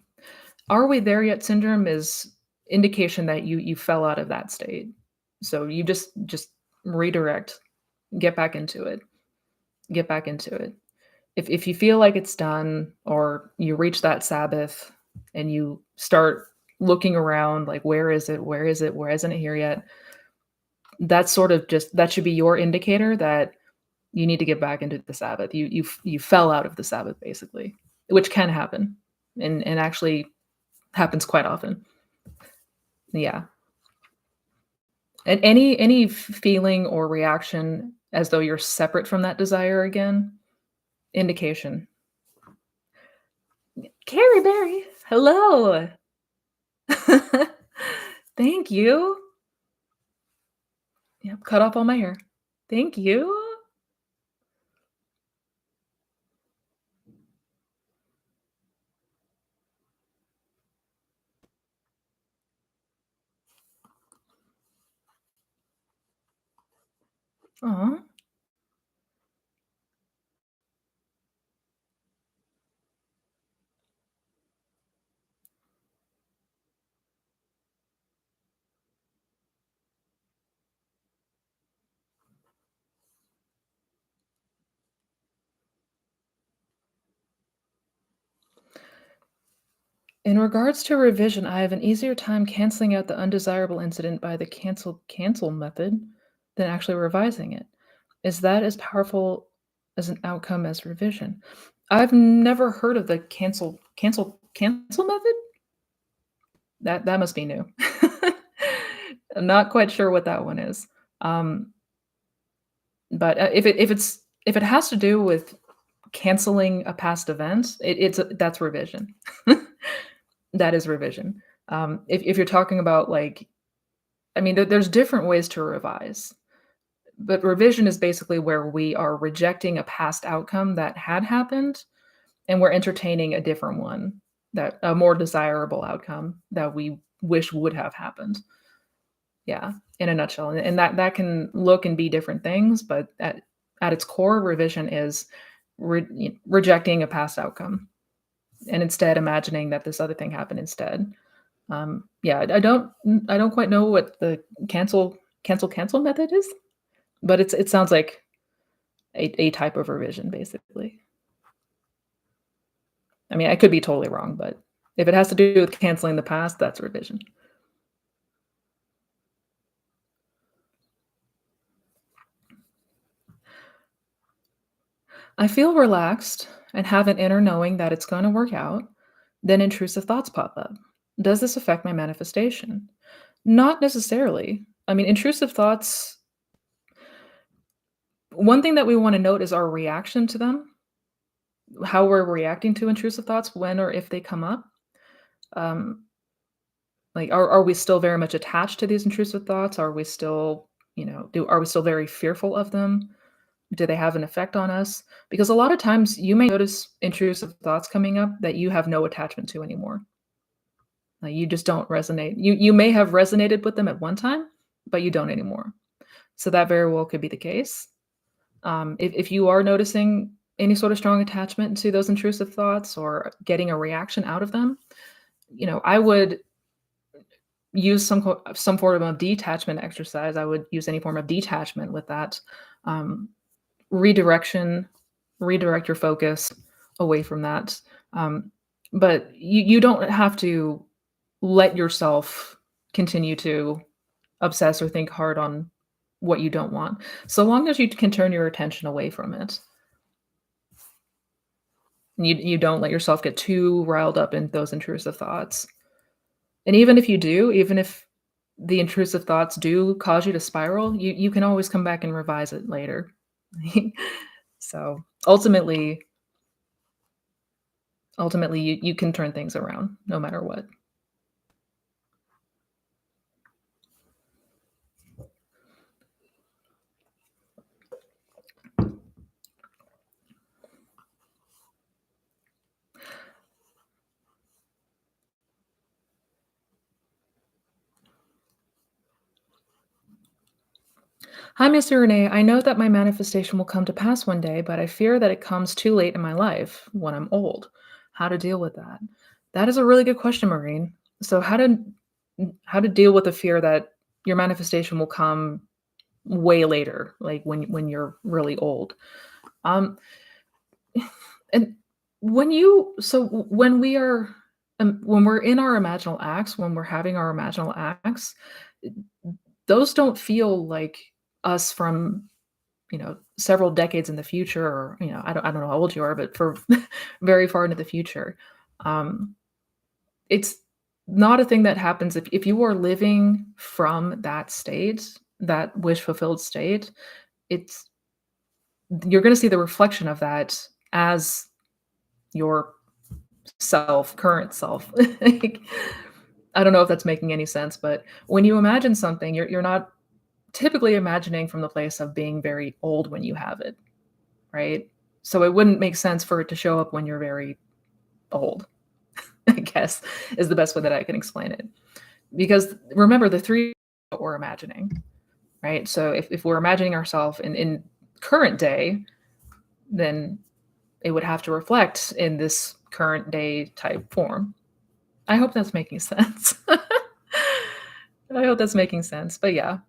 "Are we there yet" syndrome is indication that you fell out of that state. So you just redirect, get back into it. Get back into it. If you feel like it's done or you reach that Sabbath and you start looking around like where is it? Where is it? Where isn't it here yet? That's sort of just that should be your indicator that You need to get back into the Sabbath. You fell out of the Sabbath basically, which can happen and actually happens quite often. Yeah. And any feeling or reaction as though you're separate from that desire again, indication. Carrie Berry, hello. Thank you. Yep, cut off all my hair. Thank you. Aw. In regards to revision, I have an easier time canceling out the undesirable incident by the cancel method than actually revising it. Is that as powerful as an outcome as revision? I've never heard of the cancel method? That must be new. I'm not quite sure what that one is. Um, but, if it has to do with canceling a past event, that's revision. That is revision. If you're talking about, like I mean, there's different ways to revise, but revision is basically where we are rejecting a past outcome that had happened, and we're entertaining a different one, that a more desirable outcome that we wish would have happened. Yeah, in a nutshell, and that can look and be different things, but at its core, revision is rejecting a past outcome and instead imagining that this other thing happened instead. Yeah, I don't quite know what the cancel method is, but it sounds like a type of revision, basically. I mean, I could be totally wrong, but if it has to do with canceling the past, that's revision. I feel relaxed and have an inner knowing that it's going to work out. Then intrusive thoughts pop up. Does this affect my manifestation? Not necessarily. I mean, intrusive thoughts, one thing that we want to note is our reaction to them, how we're reacting to intrusive thoughts when or if they come up. Um, like, are we still very much attached to these intrusive thoughts? Are we still, are we still very fearful of them? Do they have an effect on us? Because a lot of times you may notice intrusive thoughts coming up that you have no attachment to anymore. Like, you just don't resonate. You may have resonated with them at one time, but you don't anymore. So that very well could be the case. If you are noticing any sort of strong attachment to those intrusive thoughts or getting a reaction out of them, I would use some form of detachment exercise. I would use any form of detachment with that. Um, redirection, redirect your focus away from that. Um, but you don't have to let yourself continue to obsess or think hard on what you don't want. So long as you can turn your attention away from it. And you don't let yourself get too riled up in those intrusive thoughts. And even if you do, even if the intrusive thoughts do cause you to spiral, you can always come back and revise it later. So ultimately you can turn things around no matter what. Hi, Mr. Renee. I know that my manifestation will come to pass one day, but I fear that it comes too late in my life when I'm old. How to deal with that? That is a really good question, Maureen. So how to deal with the fear that your manifestation will come way later, like when you're really old. Um, and when we are when we're in our imaginal acts, when we're having our imaginal acts, those don't feel like us from several decades in the future, or, I don't know how old you are, but for very far into the future. Um, it's not a thing that happens if you are living from that state, that wish fulfilled state, it's you're gonna see the reflection of that as your current self. Like, I don't know if that's making any sense, but when you imagine something, you're not typically imagining from the place of being very old when you have it, right? So it wouldn't make sense for it to show up when you're very old, I guess, is the best way that I can explain it. Because remember, the three what we're imagining, right? So if we're imagining ourselves in current day, then it would have to reflect in this current day type form. I hope that's making sense. I hope that's making sense. But yeah,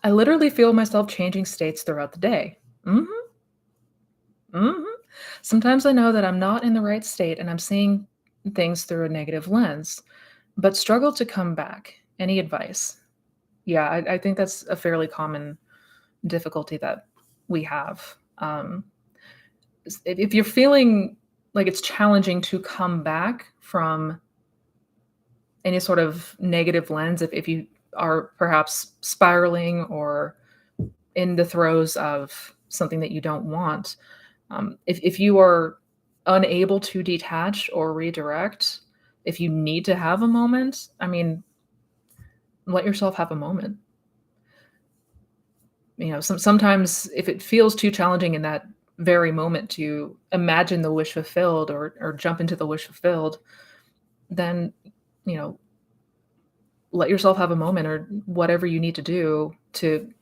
I literally feel myself changing states throughout the day. Mhm, mhm. Sometimes I know that I'm not in the right state and I'm seeing things through a negative lens, but struggle to come back. Any advice? Yeah, I think that's a fairly common difficulty that we have. If you're feeling like it's challenging to come back from any sort of negative lens, if you are perhaps spiraling or in the throes of something that you don't want, if you are unable to detach or redirect, if you need to have a moment, I mean, let yourself have a moment. Sometimes if it feels too challenging in that very moment to imagine the wish fulfilled, or jump into the wish fulfilled, then, you know, let yourself have a moment, or whatever you need to do to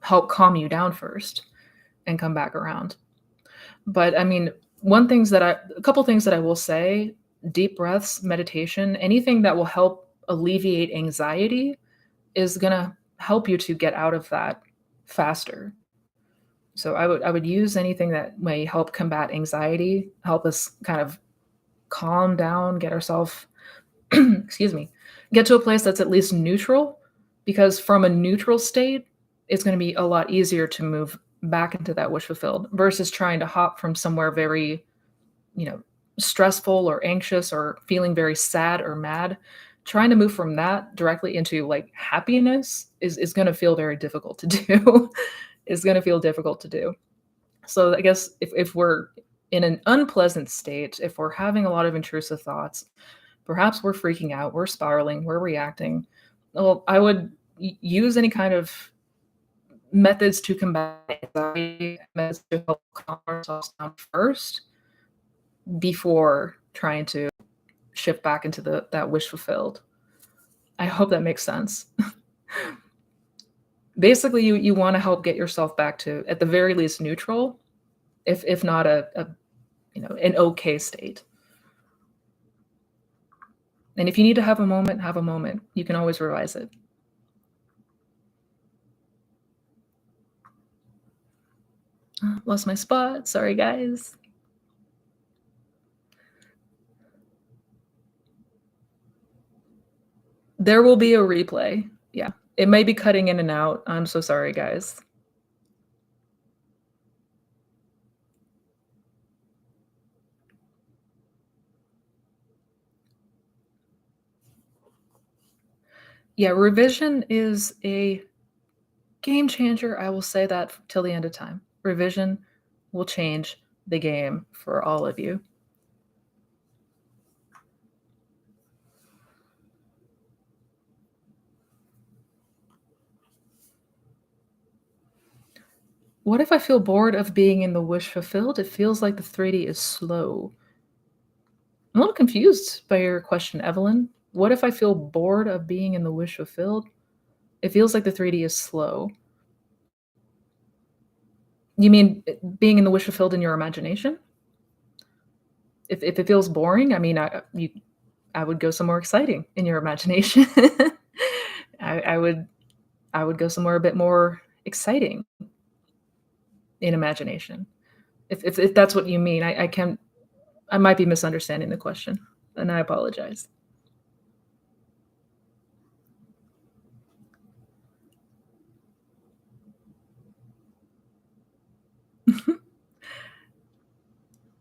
help calm you down first and come back around. But I mean, a couple things that I will say: deep breaths, meditation, anything that will help alleviate anxiety is going to help you to get out of that faster. So I would use anything that may help combat anxiety, help us kind of calm down, get ourselves excuse me, get to a place that's at least neutral, because from a neutral state, it's going to be a lot easier to move back into that wish fulfilled versus trying to hop from somewhere very, you know, stressful or anxious or feeling very sad or mad. Trying to move from that directly into like happiness is going to feel very difficult to do. Is going to feel difficult to do. So I guess if we're in an unpleasant state, if we're having a lot of intrusive thoughts, perhaps we're freaking out, we're spiraling, we're reacting. Well, I would use any kind of methods to combat anxiety, methods to help calm ourselves down first before trying to shift back into that wish fulfilled. I hope that makes sense. Basically, you want to help get yourself back to, at the very least, neutral, if not a an okay state. And if you need to have a moment, have a moment. You can always revise it. Lost my spot. Sorry, guys. There will be a replay. Yeah. It may be cutting in and out. I'm so sorry, guys. Yeah, revision is a game changer. I will say that till the end of time. Revision will change the game for all of you. What if I feel bored of being in the wish fulfilled? It feels like the 3D is slow. I'm a little confused by your question, Evelyn. What if I feel bored of being in the wish fulfilled? It feels like the 3D is slow. You mean being in the wish fulfilled in your imagination? If it feels boring, I mean, I would go somewhere exciting in your imagination. I would go somewhere a bit more exciting in imagination. If that's what you mean, I might be misunderstanding the question, and I apologize.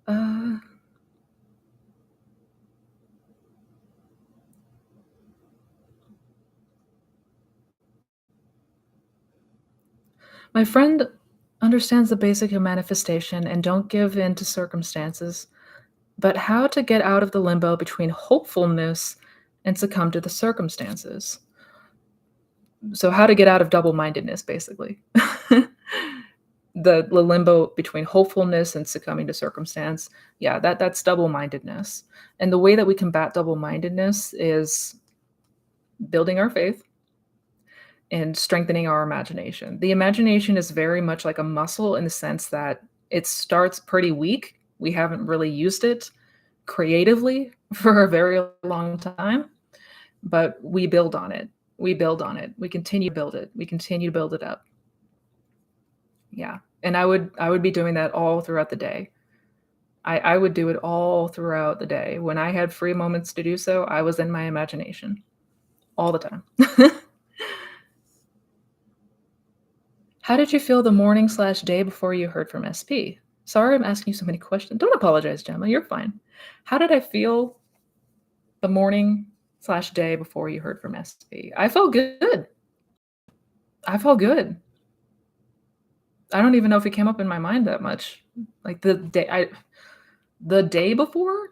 Uh, my friend understands the basic of manifestation and don't give in to circumstances, but how to get out of the limbo between hopefulness and succumb to the circumstances. So how to get out of double-mindedness, basically. The limbo between hopefulness and succumbing to circumstance. Yeah, that's double-mindedness. And the way that we combat double-mindedness is building our faith and strengthening our imagination. The imagination is very much like a muscle in the sense that it starts pretty weak. We haven't really used it creatively for a very long time, but we build on it. We build on it. We continue to build it. We continue to build it up. Yeah. And I would be doing that all throughout the day. I would do it all throughout the day. When I had free moments to do so, I was in my imagination all the time. How did you feel the morning/day before you heard from SP? Sorry, I'm asking you so many questions. Don't apologize, Gemma. You're fine. How did I feel the morning/day before you heard from SP? I felt good. I felt good. I don't even know if it came up in my mind that much. Like the day before,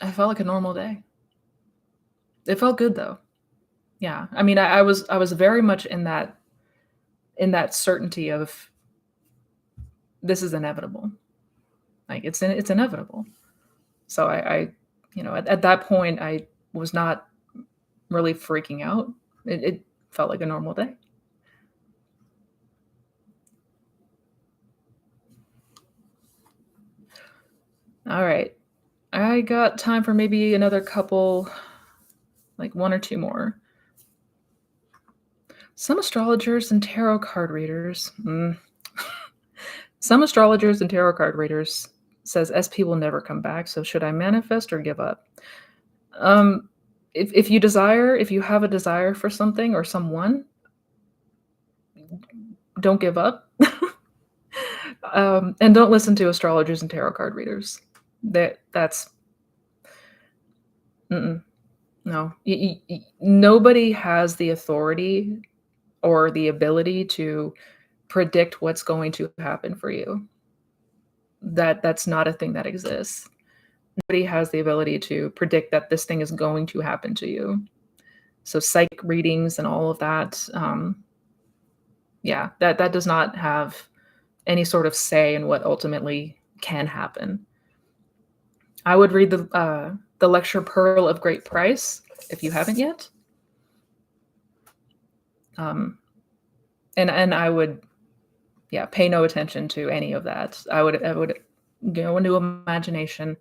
I felt like a normal day. It felt good though. Yeah. I mean, I was very much in that certainty of this is inevitable. Like it's inevitable. So at that point I was not really freaking out. It felt like a normal day. All right. I got time for maybe another couple, like one or two more. Some astrologers and tarot card readers. Some astrologers and tarot card readers says SP will never come back. So should I manifest or give up? Um, if you have a desire for something or someone, don't give up. And don't listen to astrologers and tarot card readers. That's no. Nobody has the authority or the ability to predict what's going to happen for you. That's not a thing that exists. Nobody has the ability to predict that this thing is going to happen to you. So psychic readings and all of that, yeah, that does not have any sort of say in what ultimately can happen. I would read the lecture Pearl of Great Price if you haven't yet. And I would, yeah, pay no attention to any of that. I would go into imagination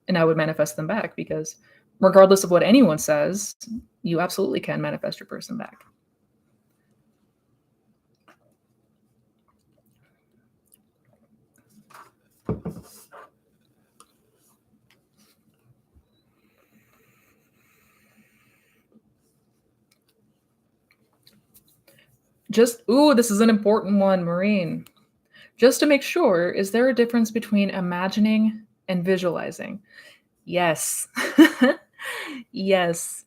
and I would manifest them back because regardless of what anyone says, you absolutely can manifest your person back. This is an important one, Maureen. Just to make sure, is there a difference between imagining and visualizing? Yes. Yes.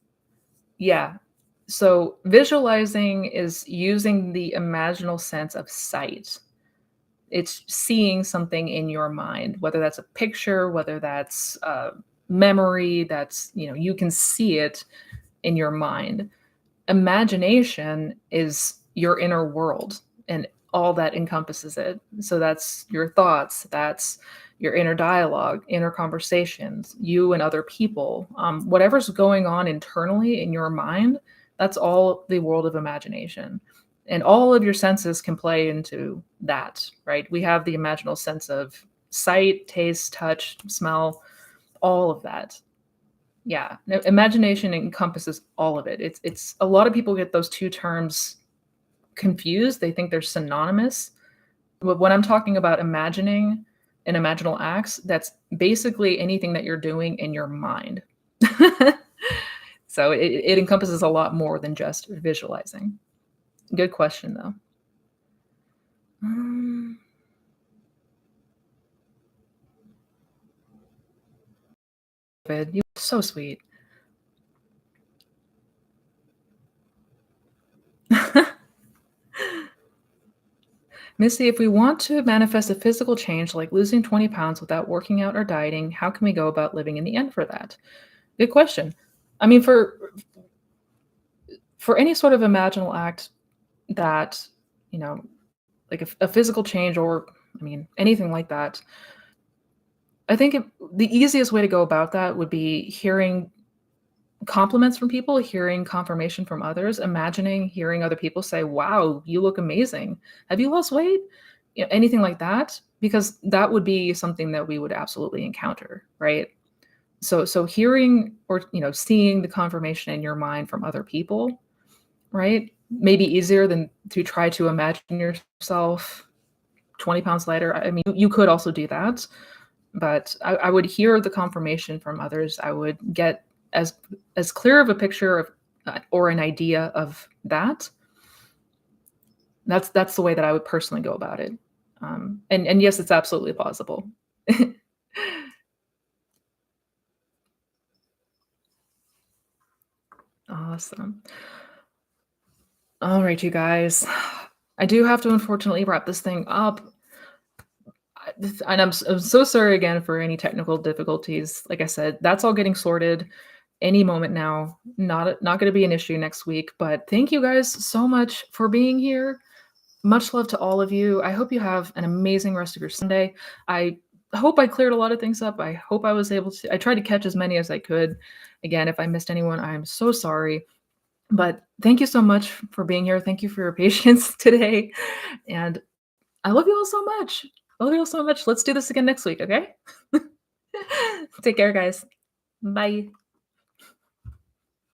Yeah. So visualizing is using the imaginal sense of sight. It's seeing something in your mind, whether that's a picture, whether that's a memory, that's, you can see it in your mind. Imagination is your inner world and all that encompasses it. So that's your thoughts, that's your inner dialogue, inner conversations, you and other people, whatever's going on internally in your mind, that's all the world of imagination. And all of your senses can play into that, right? We have the imaginal sense of sight, taste, touch, smell, all of that. Yeah, imagination encompasses all of it. It's a lot of people get those two terms confused. They think they're synonymous. But when I'm talking about imagining, in imaginal acts, that's basically anything that you're doing in your mind. So it encompasses a lot more than just visualizing. Good question, though. Um, David, you're so sweet. Missy, if we want to manifest a physical change like losing 20 pounds without working out or dieting, how can we go about living in the end for that? Good question. I mean, for any sort of imaginal act that, you know, like a physical change or, I mean, anything like that, I think the easiest way to go about that would be hearing compliments from people, hearing confirmation from others, imagining hearing other people say, "Wow, you look amazing. Have you lost weight?" Anything like that, because that would be something that we would absolutely encounter, right? So hearing or seeing the confirmation in your mind from other people, right? Maybe easier than to try to imagine yourself 20 pounds lighter. I mean, you could also do that, but I would hear the confirmation from others. I would get as clear of a picture of or an idea of that. That's the way that I would personally go about it. And yes, it's absolutely possible. Awesome. All right, you guys. I do have to unfortunately wrap this thing up. And I'm so sorry again for any technical difficulties. Like I said, that's all getting sorted any moment now. Not going to be an issue next week. But thank you guys so much for being here. Much love to all of you. I hope you have an amazing rest of your Sunday. I hope I cleared a lot of things up. I hope I was able to. I tried to catch as many as I could. Again, if I missed anyone, I'm so sorry. But thank you so much for being here. Thank you for your patience today. And I love you all so much. I love you all so much. Let's do this again next week, okay? Take care, guys. Bye.